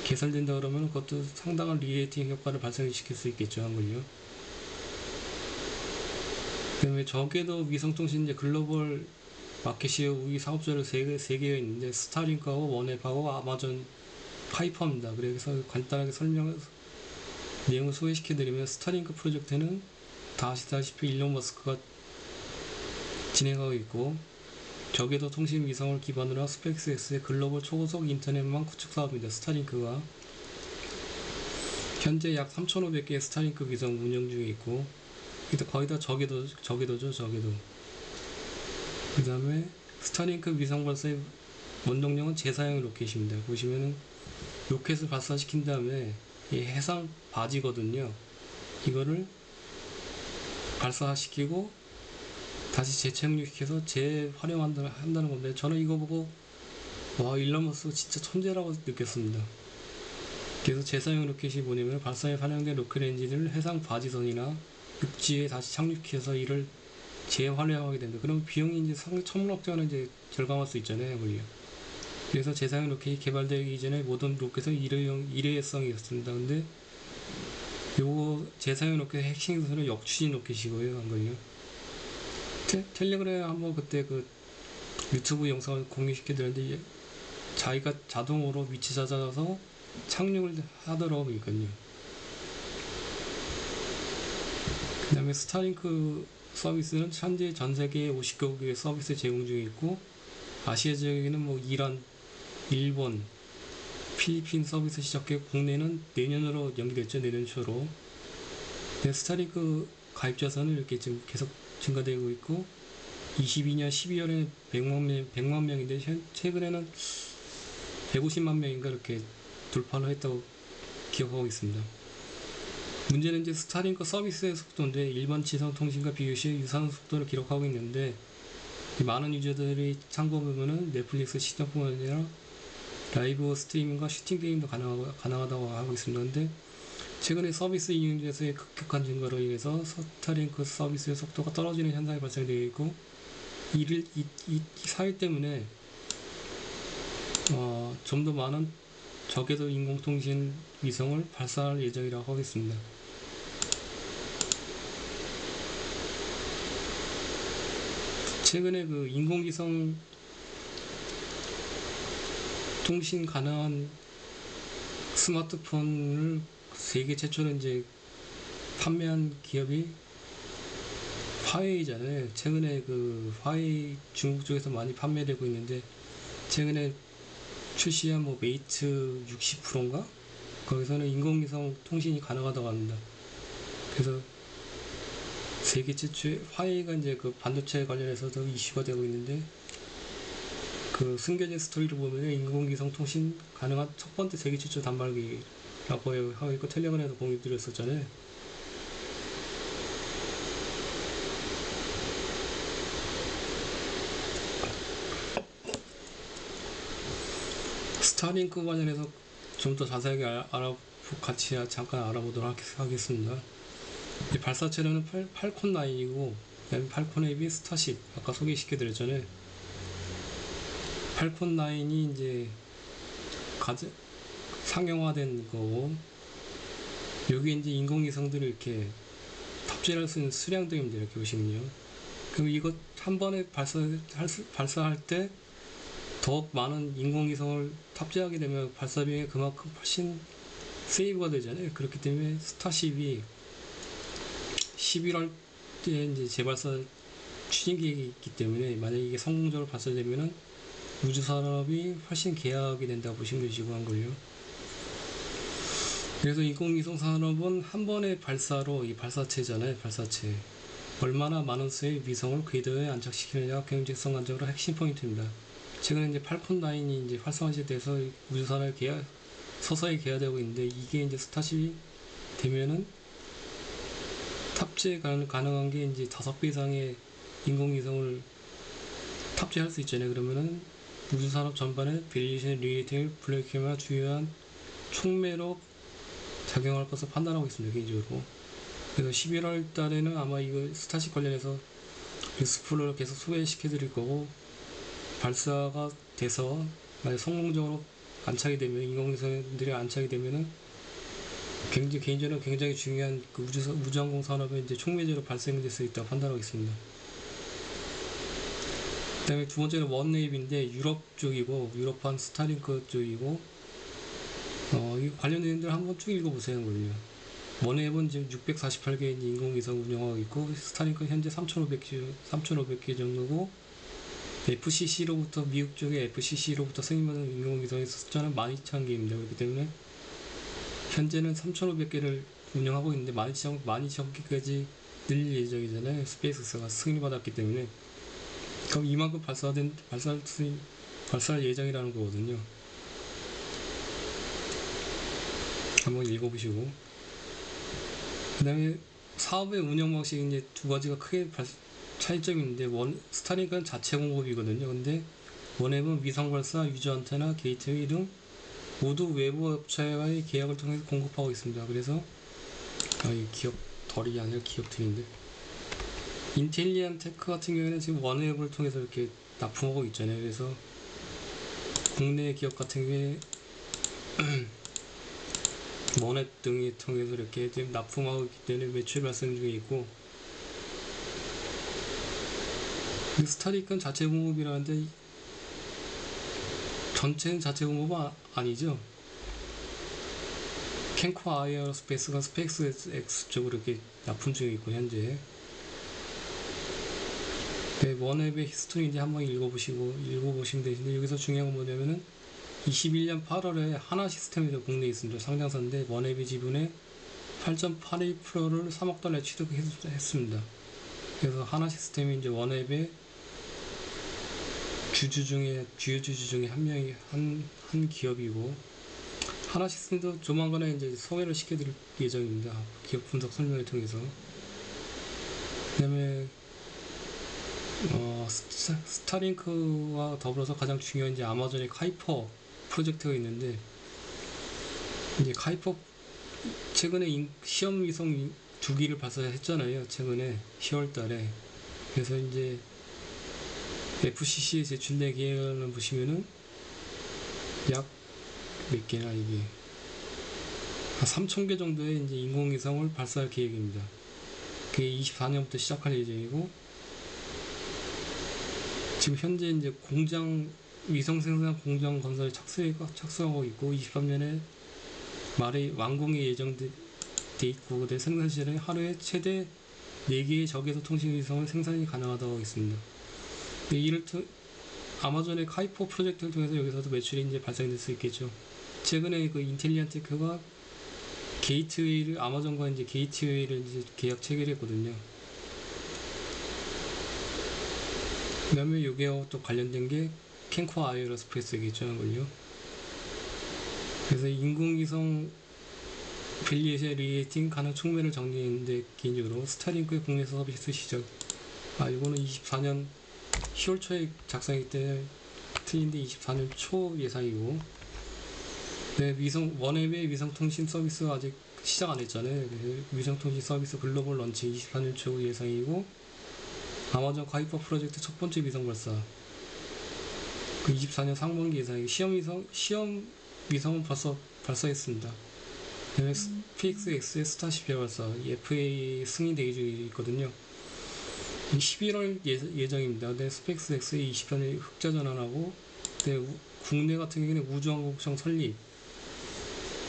개설된다 그러면 그것도 상당한 리레이팅 효과를 발생시킬 수 있겠죠. 한걸요. 그다음에 저궤도 위성통신 이제 글로벌 마켓이 우리 사업자를 세 개가 있는데 스타링크하고 원앱하고 아마존 파이퍼입니다. 그래서 간단하게 내용을 소개시켜드리면 스타링크 프로젝트는 다 아시다시피 일론 머스크가 진행하고 있고 저궤도 통신 위성을 기반으로 한 스페이스X의 글로벌 초고속 인터넷망 구축 사업입니다. 스타링크가 현재 약 3,500개의 스타링크 위성 운영 중에 있고 거의 다 저궤도죠. 그 다음에 스타링크 위성 발사의 원동력은 재사용 로켓입니다. 보시면은 로켓을 발사시킨 다음에 이 해상 바지거든요. 이거를 발사시키고 다시 재착륙시켜서 재활용한다는 건데 저는 이거 보고 와 일론 머스크 진짜 천재라고 느꼈습니다. 그래서 재사용 로켓이 뭐냐면 발사에 활용된 로켓 엔진을 해상 바지선이나 육지에 다시 착륙해서 이를 재활용하게 된다. 그럼 비용이 이제 천문학적으로 이제 절감할 수 있잖아요. 그래서 재사용 로켓이 개발되기 이전에 모든 로켓은 일회성이었습니다. 근데 요거 재사용 로켓의 핵심 기술은 역추진 로켓이고요. 한걸요. 텔레그램에 한번 그때 그 유튜브 영상을 공유시켜드렸는데 자기가 자동으로 위치 찾아서 착륙을 하더라고요. 그 다음에 스타링크 서비스는 현재 전 세계 50개국의 서비스 제공 중에 있고 아시아 지역에는 뭐 이란, 일본, 필리핀 서비스 시작해 국내는 내년으로 연기됐죠. 내년 초로. 스타링크 가입자 수는 이렇게 지금 계속 증가되고 있고 22년 12월에 100만 명인데 최근에는 150만 명인가 이렇게 돌파를 했다고 기억하고 있습니다. 문제는 이제 스타링크 서비스의 속도인데 일반 지상통신과 비교시 유사한 속도를 기록하고 있는데 많은 유저들이 참고해보면은 넷플릭스 시청뿐만 아니라 라이브 스트리밍과 슈팅 게임도 가능하다고 하고 있습니다. 근데 최근에 서비스 이용자수의 급격한 증가로 인해서 스타링크 서비스의 속도가 떨어지는 현상이 발생되어 있고 이 사유 때문에 좀 더 많은 저궤도 인공통신 위성을 발사할 예정이라고 하겠습니다. 최근에 그 인공위성 통신 가능한 스마트폰을 세계 최초로 이제 판매한 기업이 화웨이잖아요. 최근에 그 화웨이 중국 쪽에서 많이 판매되고 있는데, 최근에 출시한 뭐 메이트 60 프로인가? 거기서는 인공위성 통신이 가능하다고 합니다. 그래서 세계 최초의 화웨이가 이제 그 반도체 관련해서도 이슈가 되고 있는데, 그 숨겨진 스토리를 보면 인공위성 통신 가능한 첫 번째 세계 최초 단말기라고 하고 있고, 텔레그램에서 공유 드렸었잖아요. 스타링크 관련해서 좀 더 자세하게 같이 잠깐 알아보도록 하겠습니다. 이 발사체로는 팔콘 9이고, 그다음에 팔콘 헤비, 스타쉽, 아까 소개시켜 드렸잖아요. 팔콘 9이 이제 상용화된 거고, 여기 이제 인공위성들을 이렇게 탑재할 수 있는 수량들입니다. 이렇게 보시면요. 그럼 이거 한 번에 발사할 때 더욱 많은 인공위성을 탑재하게 되면 발사비용이 그만큼 훨씬 세이브가 되잖아요. 그렇기 때문에 스타쉽이 11월 때 이제 재발사 추진 계획이 있기 때문에, 만약에 이게 성공적으로 발사되면은 우주 산업이 훨씬 개혁이 된다고 보시면 되시고 한 걸요. 그래서 인공위성 산업은 한 번의 발사로, 이 발사체잖아요. 발사체. 얼마나 많은 수의 위성을 궤도에 안착시키느냐가 경제성 관점으로 핵심 포인트입니다. 최근에 이제 팔콘 9이 이제 활성화돼서 우주 산업이 서서히 개화되고 있는데, 이게 이제 스타쉽이 되면은 탑재 가능한 게 이제 5배 이상의 인공위성을 탑재할 수 있잖아요. 그러면은 우주 산업 전반에 밸리에이션, 리레이팅, 블랙키가 주요한 촉매로 작용할 것을 판단하고 있습니다. 개인적으로. 그래서 11월 달에는 아마 이거 스타쉽 관련해서 리스프를 계속 소개시켜 드릴 거고, 발사가 돼서 만약 성공적으로 안착이 되면, 인공위성들이 안착이 되면은 개인적으로 굉장히 중요한 그 우주항공 산업에 이제 촉매제로 발생될 수 있다고 판단하고 있습니다. 그 다음에 두 번째는 원웨이브인데, 유럽 쪽이고, 유럽판 스타링크 쪽이고, 이 관련 내용들 한번 쭉 읽어보세요. 원웨이브는 지금 648개 인공위성 운영하고 있고, 스타링크는 현재 3,500개 정도고, FCC로부터, 미국 쪽의 FCC로부터 승인받은 인공위성의 숫자는 12,000개입니다. 그렇기 때문에 현재는 3,500개를 운영하고 있는데 12,000개까지 늘릴 예정이잖아요. 스페이스X가 승인을 받았기 때문에. 그럼 이만큼 발사할 예정이라는 거거든요. 한번 읽어보시고. 그 다음에 사업의 운영 방식이 이제 두 가지가 크게 차이점이 있는데, 스타링크는 자체 공급이거든요. 근데 원앱은 위성 발사, 유저 안테나, 게이트웨이 등 모두 외부 업체와의 계약을 통해서 공급하고 있습니다. 그래서 이 기업덜이 아니라 기업들인데, 인텔리안 테크 같은 경우에는 지금 원앱을 통해서 이렇게 납품하고 있잖아요. 그래서 국내 기업 같은 경우에 원앱 등을 통해서 이렇게 지금 납품하고 있기 때문에 매출 발생 중에 있고, 스타링크는 자체 공급이라는데 전체는 자체 공급은 아니죠. 캔코 아이어스페이스가 스페이스X 쪽으로 이렇게 납품 중에 있고, 현재. 네, 원앱의 히스토리 이제 한번 읽어보시면 되는데, 여기서 중요한 건 뭐냐면은 21년 8월에 하나 시스템에서 국내에 있습니다. 상장사인데, 원앱의 지분의 8.81%를 3억 달러에 취득했습니다. 그래서 하나 시스템이 이제 원앱의 주요 주주 중에 한 기업이고, 하나 시스템도 조만간에 이제 소개를 시켜드릴 예정입니다. 기업 분석 설명을 통해서. 그 다음에 스타링크와 더불어서 가장 중요한 이제 아마존의 카이퍼 프로젝트가 있는데, 이제 카이퍼 최근에 시험 위성 2기를 발사했잖아요. 최근에 10월 달에. 그래서 이제 FCC에 제출된 계획을 보시면은 약 몇 개나, 이게 한 3,000개 정도의 이제 인공위성을 발사할 계획입니다. 그게 24년부터 시작할 예정이고, 지금 현재 이제 공장 위성 생산 공장 건설에 착수하고 있고 23년에 말에 완공이 예정돼 있고 생산 시에는 하루에 최대 4개의 적외선 통신 위성을 생산이 가능하다고 하고 있습니다. 아마존의 카이포 프로젝트를 통해서 여기서도 매출이 이제 발생될 수 있겠죠. 최근에 그 인텔리안테크가 게이트웨이를 아마존과 이제 게이트웨이를 이제 계약 체결했거든요. 그다음에 여기하고 또 관련된 게 캔코 아이로스페이스겠죠, 아무래도. 그래서 인공위성 밸리에이션 리에이팅 가능 측면을 정리했는데 개인적으로 스타링크의 국내 서비스 시작. 이거는 24년 10월 초에 작성했기 때문에 틀린데 24년 초 예상이고. 네, 원앱의 위성통신 서비스 아직 시작 안 했잖아요. 위성통신 서비스 글로벌 런치 24년 초 예상이고, 아마존 카이퍼 프로젝트 첫 번째 위성 발사. 24년 상반기 예상이고, 시험 위성은 벌써 발사했습니다. 스페이스 X의 스타쉽 발사, FAA 승인 대기 중에 있거든요. 11월 예정입니다. 네, 스페이스 X의 24년 흑자 전환하고, 네, 국내 같은 경우에는 우주항공청 설립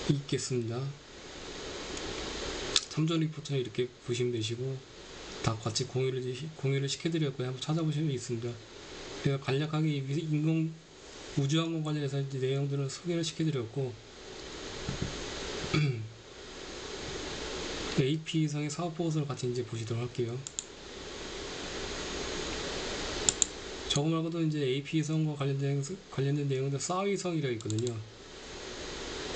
있겠습니다. 참전 리포트는 이렇게 보시면 되시고, 다 같이 공유를 시켜드렸고요. 한번 찾아보시면 있습니다. 제가 간략하게 인공 우주항공 관련해서 이제 내용들을 소개를 시켜드렸고, AP성의 사업보고서를 같이 이제 보시도록 할게요. 저거 말고도 이제 AP성과 관련된 내용들 사위성이라고 있거든요.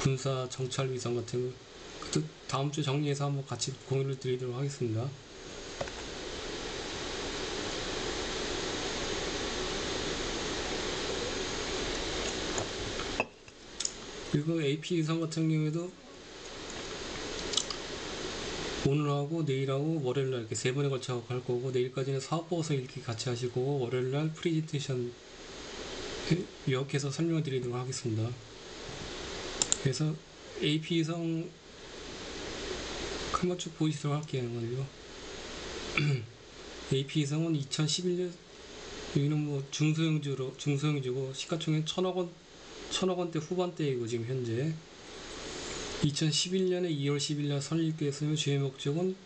군사 정찰 위성 같은 거. 그것도 다음 주 정리해서 한번 같이 공유를 드리도록 하겠습니다. 그리고 AP위성 같은 경우에도 오늘하고 내일하고 월요일날 이렇게 3번에 걸쳐 갈 거고, 내일까지는 사업보고서 이렇게 같이 하실 거고, 월요일날 프레젠테이션 요약해서 설명을 드리도록 하겠습니다. 그래서 AP위성 한번 쭉 보시도록 할게요. AP위성은 2011년 여기는 뭐 중소형주고 시가총액 1000억 원대 후반대이고, 지금 현재 2011년에 2월 10일날 설립되었으며 주요 목적은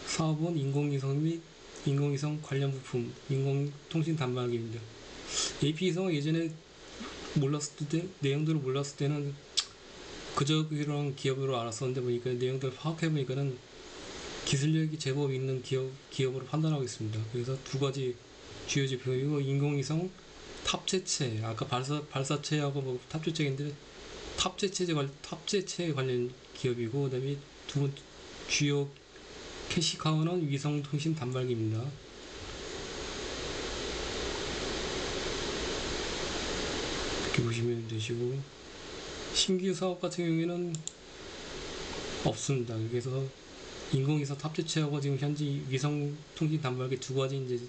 사업은 인공위성 및 인공위성 관련 부품, 인공통신 단말기입니다. AP위성은 예전에 내용들을 몰랐을 때는 그저 그런 기업으로 알았었는데, 보니까 내용들을 파악해보니까는 기술력이 제법 있는 기업으로 판단하고 있습니다. 그래서 두 가지 주요 지표이고, 인공위성 탑재체, 아까 발사체하고 뭐 탑재체인데, 탑재체 관련 기업이고, 그 다음에 두 번째 주요 캐시카우는 위성통신 단말기입니다. 이렇게 보시면 되시고, 신규 사업 같은 경우에는 없습니다. 그래서 인공위성 탑재체하고 지금 현재 위성통신 단말기 두 가지 이제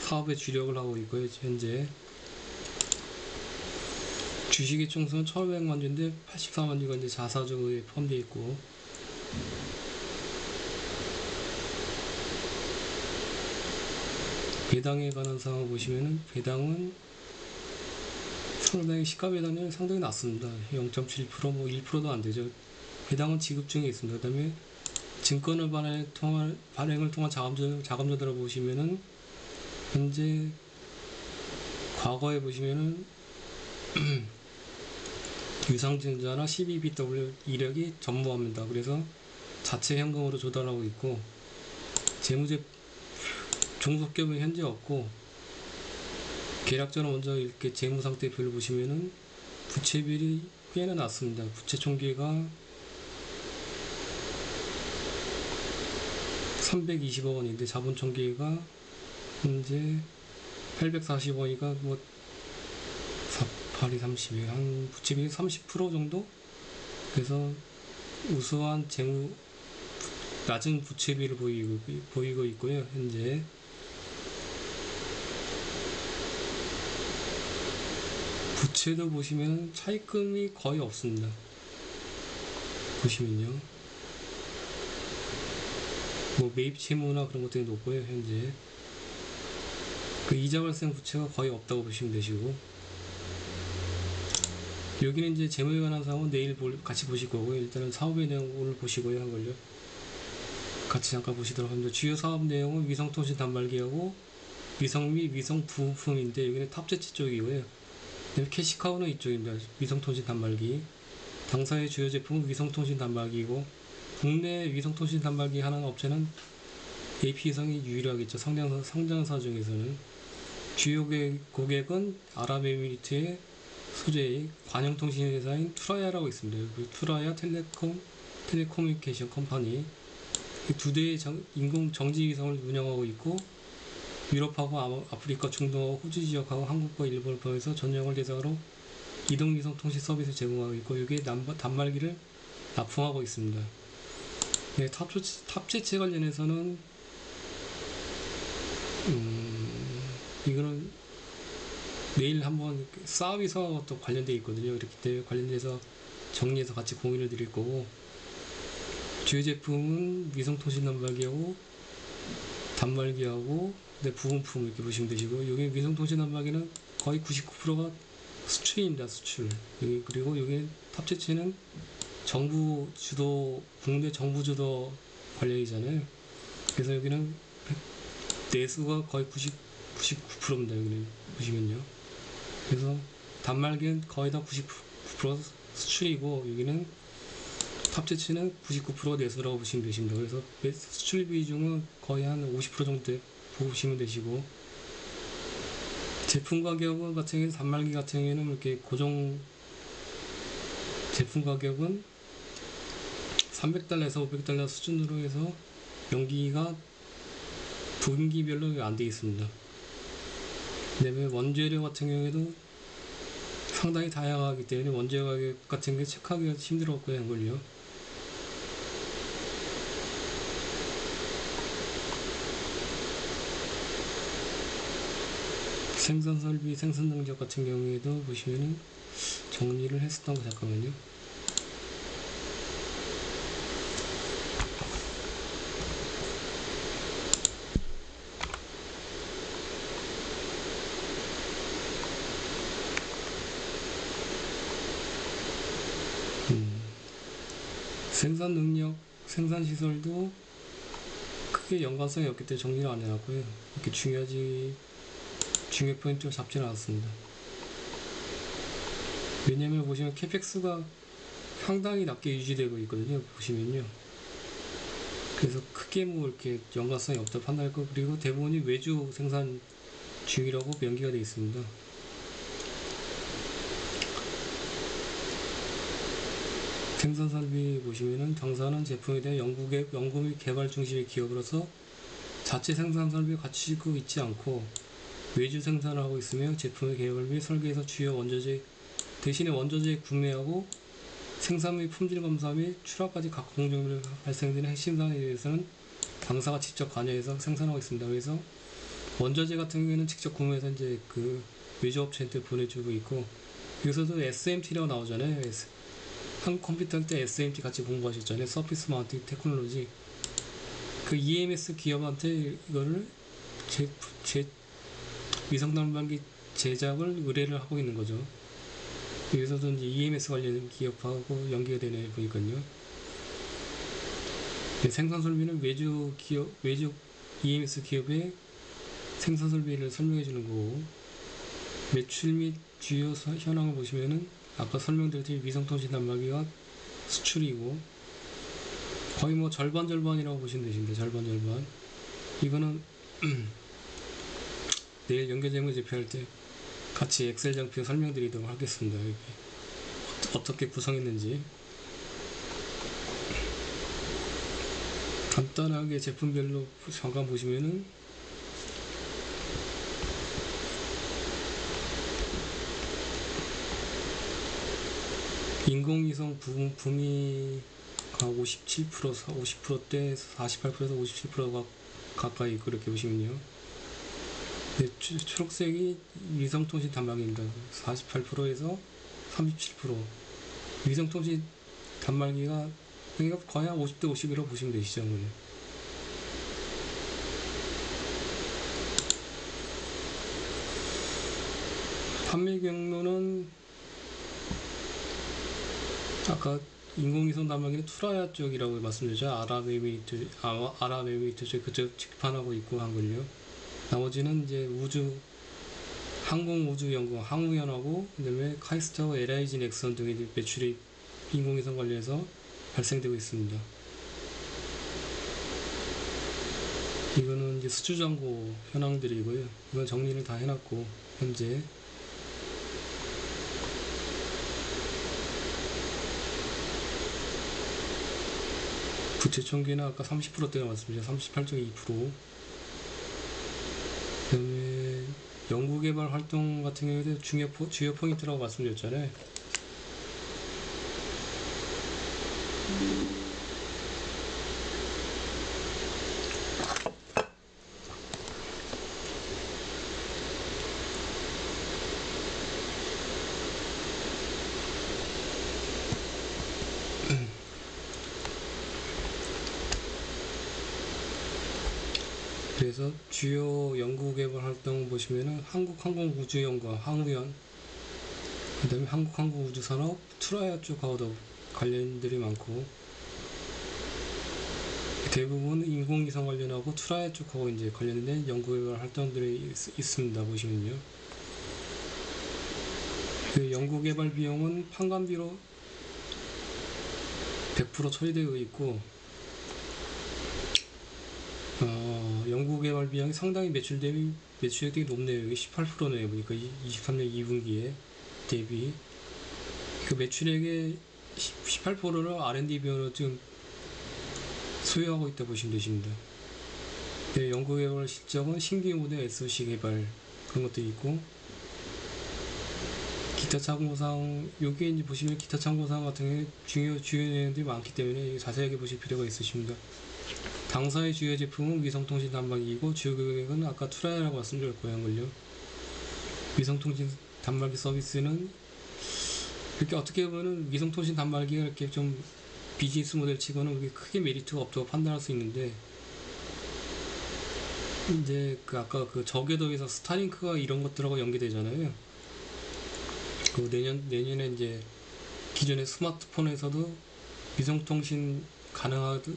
사업에 주력을 하고 있고요. 현재 주식의 총수는 1,500만 주인데 84만 주가 이제 자사주에 포함되어 있고, 배당에 관한 사항을 보시면은 배당은 상당히 시가 배당률이 상당히 낮습니다. 0.7% 뭐 1%도 안 되죠. 배당은 지급 중에 있습니다. 그 다음에 증권을 발행을 통한 자금조달을 보시면은 현재 과거에 보시면은 유상증자나 CBBW 이력이 전무합니다. 그래서 자체 현금으로 조달하고 있고, 재무제 종속기업은 현재 없고, 계략전은 먼저 이렇게 재무상태표를 보시면은 부채비율이 꽤나 낮습니다. 부채 총계가 320억 원인데 자본 총계가 현재 840원이니까 뭐 8이 30에 한 부채비율 30% 정도? 그래서 우수한 낮은 부채비를 보이고 있고요. 현재 부채도 보시면 차입금이 거의 없습니다. 보시면요, 뭐 매입 채무나 그런 것들이 높고요. 현재 그 이자 발생 부채가 거의 없다고 보시면 되시고, 여기는 이제 재무에 관한 사항은 내일 같이 보실 거고요. 일단은 사업의 내용 오늘 보시고요. 한 걸요. 같이 잠깐 보시도록 합니다. 주요 사업 내용은 위성통신 단말기하고 위성 및 위성 부품인데 여기는 탑재치 쪽이고요. 캐시카우는 이쪽입니다. 위성통신 단말기. 당사의 주요 제품은 위성통신 단말기이고 국내 위성통신 단말기 하는 업체는 AP성이 유일하겠죠. 상장사 중에서는. 주요 고객은 아랍에미리트의 소재의 관영통신 회사인 투라야라고 있습니다. 투라야 텔레코뮤니케이션 컴퍼니. 두 대의 인공 정지위성을 운영하고 있고 유럽하고 아프리카, 중동하고 호주 지역하고 한국과 일본을 포함해서 전 영을 대상으로 이동위성 통신 서비스를 제공하고 있고 여기에 단말기를 납품하고 있습니다. 네, 탑재체 관련해서는 이거는 내일 한번 싸움에서 또 관련되어 있거든요. 이렇기 때문에 관련돼서 정리해서 같이 공유를 드릴 거고 주요 제품은 위성통신 단말기하고 부분품 이렇게 보시면 되시고 여기 위성통신 단말기는 거의 99%가 수출입니다. 수출. 그리고 여기 탑재체는 정부 주도, 국내 정부 주도 관련이잖아요. 그래서 여기는 내수가 거의 99%입니다. 여기는 보시면요. 그래서 단말기는 거의 다 99% 수출이고 여기는 탑재체는 99%가 내수라고 보시면 되십니다. 그래서 수출 비중은 거의 한 50% 정도 보시면 되시고 제품 가격은 같은 경우에는 단말기 같은 경우에는 이렇게 고정 제품 가격은 300달러에서 500달러 수준으로 해서 연기가 분기별로 안 되어 있습니다. 그다음에 원재료 같은 경우에도 상당히 다양하기 때문에 원재료 가격 같은 게 체크하기가 힘들었고요. 한걸요. 생산 설비, 생산 능력 같은 경우에도 보시면은 정리를 했었던 거 잠깐만요. 생산 능력, 생산 시설도 크게 연관성이 없기 때문에 정리를 안 해놨고요. 이렇게 중요 포인트를 잡지는 않았습니다. 왜냐면 보시면 캐펙스가 상당히 낮게 유지되고 있거든요. 보시면요. 그래서 크게 뭐 이렇게 연관성이 없다 판단할 거. 그리고 대부분이 외주 생산 중이라고 명기가 되어 있습니다. 생산 설비 보시면은 당사는 제품에 대한 연구 및 개발 중심의 기업으로서 자체 생산 설비를 갖추고 있지 않고 외주 생산을 하고 있으며 제품의 개발 및 설계에서 주요 원조재 대신에 원조재 구매하고 생산 및 품질 검사 및 출하까지 각 공정률 발생되는 핵심 사항에 대해서는 당사가 직접 관여해서 생산하고 있습니다. 그래서 원조재 같은 경우에는 직접 구매해서 이제 그 외주업체한테 보내주고 있고 여기서도 SMT라고 나오잖아요. 한국 컴퓨터 때 SMT 같이 공부하셨잖아요. 서피스 마운팅 테크놀로지. 그 EMS 기업한테 이거를 제 위성 단말기 제작을 의뢰를 하고 있는 거죠. 여기서도 이제 EMS 관련 기업하고 연계가 되네 보니까요. 생산 설비는 외주 EMS 기업의 생산 설비를 설명해 주는 거고 매출 및 주요 현황을 보시면은 아까 설명드렸듯이 위성통신 단말기가 수출이고 거의 뭐 절반이라고 보시면 되십니다. 절반. 이거는 내일 연계재무 제표할 때 같이 엑셀 장표 설명드리도록 하겠습니다. 여기 어떻게 구성했는지 간단하게 제품별로 잠깐 보시면은 인공위성 부품이 57%, 50%대 48%에서 57%가 가까이 그렇게 보시면요. 네, 초록색이 위성통신 단말기입니다. 48%에서 37%. 위성통신 단말기가 그러니까 거의 한 50대 50이라고 보시면 되시죠. 판매 경로는 아까 인공위성 단말기는 투라야 쪽이라고 말씀드렸죠. 아랍에미리트 쪽 그쪽 직판하고 있고 한 걸요. 나머지는 이제 항공우주연구 항우연하고 그다음에 카이스트하고 LIG 넥슨 등의 매출이 인공위성 관련해서 발생되고 있습니다. 이거는 이제 수주잔고 현황들이고요. 이건 정리를 다 해놨고 현재 부채 총계는 아까 30%대가 맞습니다. 38.2%. 그다음에 연구개발 활동 같은 경우에도 주요 포인트라고 말씀드렸잖아요. 그래서 주요 연구개발 활동 보시면은 한국항공우주연구원 항우연, 그 다음에 한국항공우주산업 투라야 쪽하고도 관련들이 많고, 대부분 인공위성 관련하고 투라야 쪽하고 이제 관련된 연구개발 활동들이 있습니다. 보시면요. 그 연구개발 비용은 판관비로 100% 처리되어 있고, 연구개발 비용이 상당히 매출액이 높네요. 여기 18%네요. 보니까 23년 2분기에 대비 그 매출액의 18%를 R&D 비용으로 지금 소요하고 있다 보시면 되십니다. 네, 연구개발 실적은 신규 모델 SoC 개발 그런 것도 있고, 기타 참고사항 여기 이제 보시면 기타 참고사항 같은 경우에 주요 내용들이 많기 때문에 자세하게 보실 필요가 있으십니다. 당사의 주요 제품은 위성통신 단말기이고 주요 고객은 아까 투라야라고 말씀드렸고요. 한걸요. 위성통신 단말기 서비스는 이렇게 어떻게 보면 위성통신 단말기가 이렇게 좀 비즈니스 모델 치고는 크게 메리트가 없다고 판단할 수 있는데, 이제 아까 그 저궤도에서 스타링크가 이런 것들하고 연계되잖아요. 그 내년에 이제 기존의 스마트폰에서도 위성통신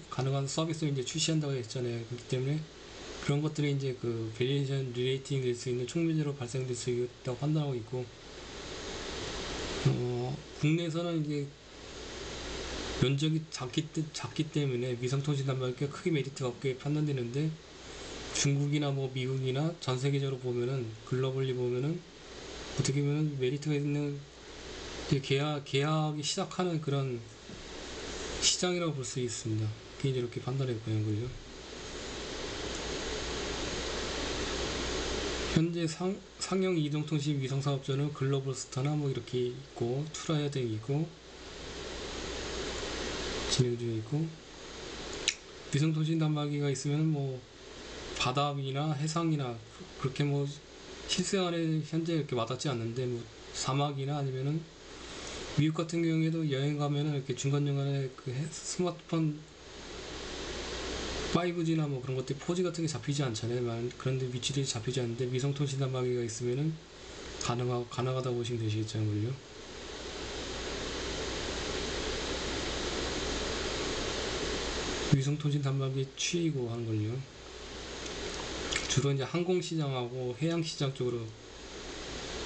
가능한 서비스를 이제 출시한다고 했잖아요. 그렇기 때문에 그런 것들이 이제 그 밸류에이션 리레이팅 될 수 있는 촉매제로 발생될 수 있다고 판단하고 있고, 국내에서는 이제 면적이 작기 때문에 위성통신 단말기가 크게 메리트가 없게 판단되는데, 중국이나 뭐 미국이나 전 세계적으로 보면은 글로벌리 보면은 어떻게 보면 메리트가 있는 계약이 시작하는 그런 시장이라고 볼 수 있습니다. 그게 이렇게 판단했고요. 한걸요. 현재 상용 이동통신 위성사업자는 글로벌 스타나 뭐 이렇게 있고, 투라야 등이 있고 진행 중에 있고, 위성통신 단말기가 있으면 뭐 바다 위나 해상이나 그렇게 뭐 실생활에 현재 이렇게 와닿지 않는데, 뭐 사막이나 아니면은 미국 같은 경우에도 여행 가면은 이렇게 중간중간에 그 스마트폰 5G나 뭐 그런 것들 4G 같은 게 잡히지 않잖아요. 그런데 위치들이 잡히지 않는데 위성통신 단말기가 있으면은 가능하다고 보시면 되시겠죠. 걸요. 위성통신 단말기 취이고 한 걸요. 주로 이제 항공시장하고 해양시장 쪽으로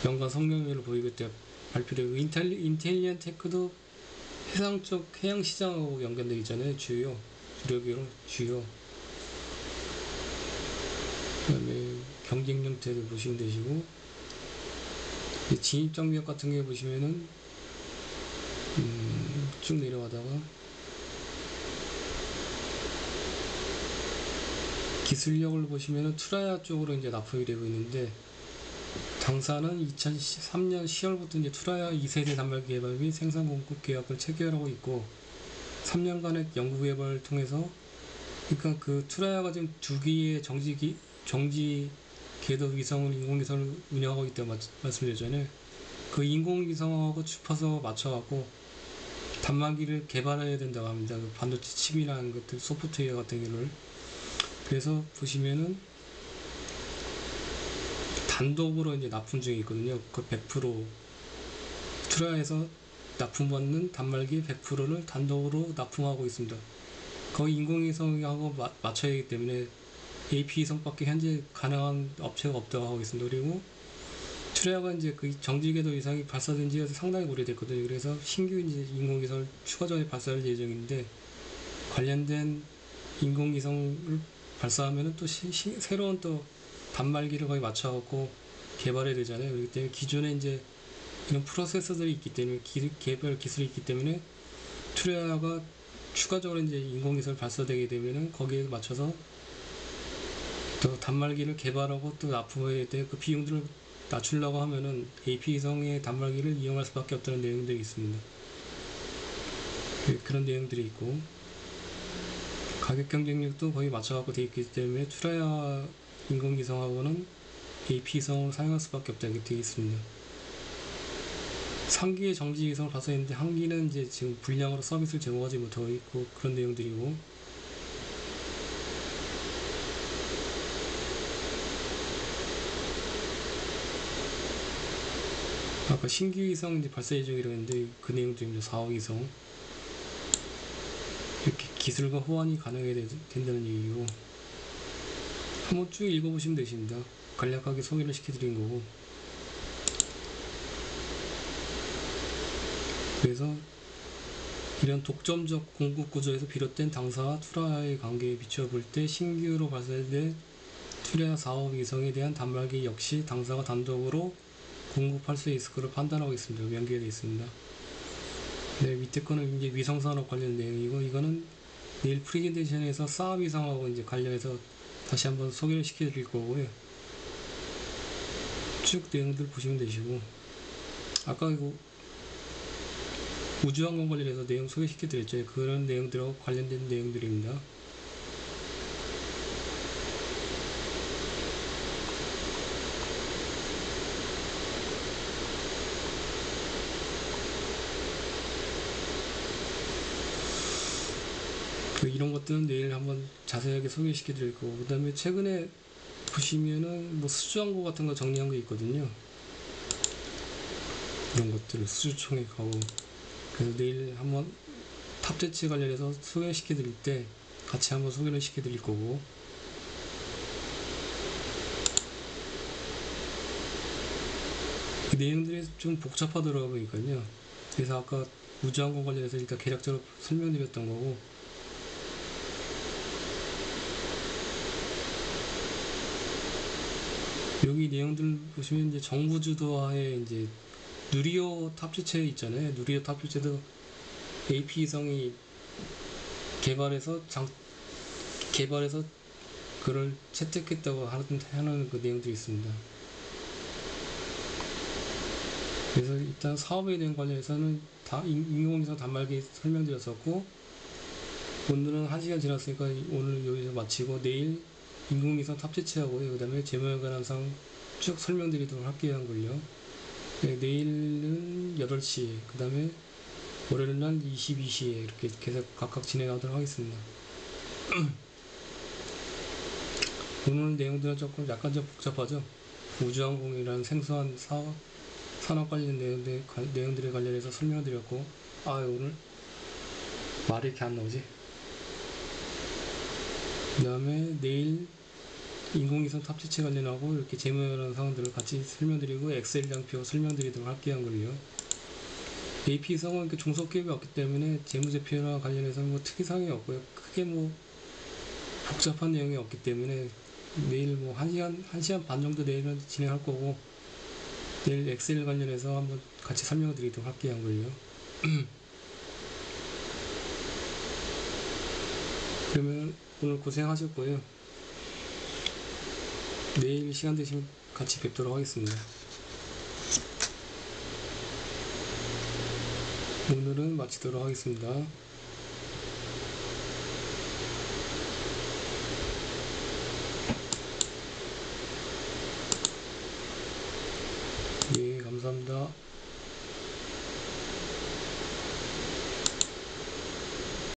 연간 성능을 보이고 있다 발표되고, 인텔리언 테크도 해상 쪽 해양시장하고 연관되어 있잖아요. 주요. 그 다음에 경쟁력태도 보시면 되시고, 진입장벽 같은 게 보시면은 쭉 내려가다가 기술력을 보시면은 투라야 쪽으로 이제 납품이 되고 있는데, 당사는 2003년 10월부터 이제 투라야 2세대 단말기 개발 및 생산 공급 계약을 체결하고 있고, 3년간의 연구 개발을 통해서, 그러니까 그 투라야가 지금 2기의 정지 궤도 위성을 인공위성을 운영하고 있다고 말씀드렸잖아요. 그 인공위성하고 주파수 맞춰갖고 단말기를 개발해야 된다고 합니다. 그 반도체 칩이라는 것들, 소프트웨어 같은 경우를. 그래서 보시면은 단독으로 이제 납품 중에 있거든요. 그 100% 투라에서 납품받는 단말기 100%를 단독으로 납품하고 있습니다. 거의 인공위성하고 맞춰야 하기 때문에 AP 위성밖에 현재 가능한 업체가 없다고 하고 있습니다. 그리고 트레아가 이제 그 정지궤도 이상이 발사된 지가 상당히 오래됐거든요. 그래서 신규 이제 인공위성을 추가적으로 발사할 예정인데, 관련된 인공위성을 발사하면은 또 새로운 또 단말기를 거의 맞춰갖고 개발해야 되잖아요. 그렇기 때문에 기존에 이제 이런 프로세서들이 있기 때문에 개발 기술이 있기 때문에 트레아가 추가적으로 이제 인공위성을 발사되게 되면은 거기에 맞춰서 또 단말기를 개발하고 또 납품해야 될 때 그 비용들을 낮추려고 하면은 AP 위성의 단말기를 이용할 수밖에 없다는 내용들이 있습니다. 그런 내용들이 있고, 가격 경쟁력도 거의 맞춰갖고 되어 있기 때문에 트라야 인공위성하고는 AP 위성을 사용할 수밖에 없다고 되어 있습니다. 3기의 정지위성을 발사했는데 한 기는 이제 지금 불량으로 서비스를 제공하지 못하고 있고, 그런 내용들이고, 아까 신규 위성 이제 발사 예정이라고 했는데 그 내용들입니다. 4호 위성. 이렇게 기술과 호환이 가능하게 된다는 얘기고, 한번 쭉 읽어보시면 되십니다. 간략하게 소개를 시켜드린 거고, 그래서 이런 독점적 공급 구조에서 비롯된 당사와 투라의 관계에 비춰볼 때 신규로 발사된 투라 4호 위성에 대한 단말기 역시 당사가 단독으로 공급할 수 있을 것으로 판단하고 있습니다. 연결되어 있습니다. 네, 밑에 거는 이제 위성산업 관련 내용이고, 이거는 내일 프레젠테이션에서 사업 위성하고 이제 관련해서 다시 한번 소개를 시켜드릴 거고요. 쭉 내용들 보시면 되시고, 아까 이거 우주항공 관련해서 내용 소개시켜드렸죠. 그런 내용들하고 관련된 내용들입니다. 이런 것들은 내일 한번 자세하게 소개시켜 드릴 거고, 그 다음에 최근에 보시면은 뭐 수주항공 같은 거 정리한 거 있거든요. 이런 것들을 수주총액하고, 그래서 내일 한번 탑재치 관련해서 소개시켜 드릴 때 같이 한번 소개를 시켜 드릴 거고, 그 내용들이 좀 복잡하더라고요. 보니까요. 그래서 아까 우주항공 관련해서 일단 개략적으로 설명드렸던 거고, 여기 내용들 보시면 이제 정부 주도하에 이제 누리호 탑재체 있잖아요. 누리호 탑재체도 AP 위성이 개발해서 그걸 채택했다고 하는 그 내용들이 있습니다. 그래서 일단 사업에 대한 관련해서는 인공위성 단말기 설명드렸었고, 오늘은 1시간 지났으니까 오늘 여기서 마치고 내일 인공위성 탑재체하고요. 그 다음에 제모에 관한 사항 쭉 설명드리도록 할게요. 한걸요. 네, 내일은 8시, 그 다음에 월요일날 22시에 이렇게 계속 각각 진행하도록 하겠습니다. 오늘 내용들은 약간 좀 복잡하죠. 우주항공이라는 생소한 산업 관련 내용들에 관련해서 설명드렸고, 오늘 말이 이렇게 안 나오지? 그 다음에 내일 인공위성 탑재체 관련하고 이렇게 재무라는 사항들을 같이 설명드리고 엑셀 장표 설명드리도록 할게요. 한걸요. AP 위성은 이렇게 종속기업이 없기 때문에 재무제표나 관련해서는 뭐 특이사항이 없고요. 크게 뭐 복잡한 내용이 없기 때문에 내일 뭐 1시간 반 정도 내일은 진행할 거고, 내일 엑셀 관련해서 한번 같이 설명을 드리도록 할게요. 한걸요. 그러면 오늘 고생하셨고요. 내일 시간 되시면 같이 뵙도록 하겠습니다. 오늘은 마치도록 하겠습니다. 예, 감사합니다.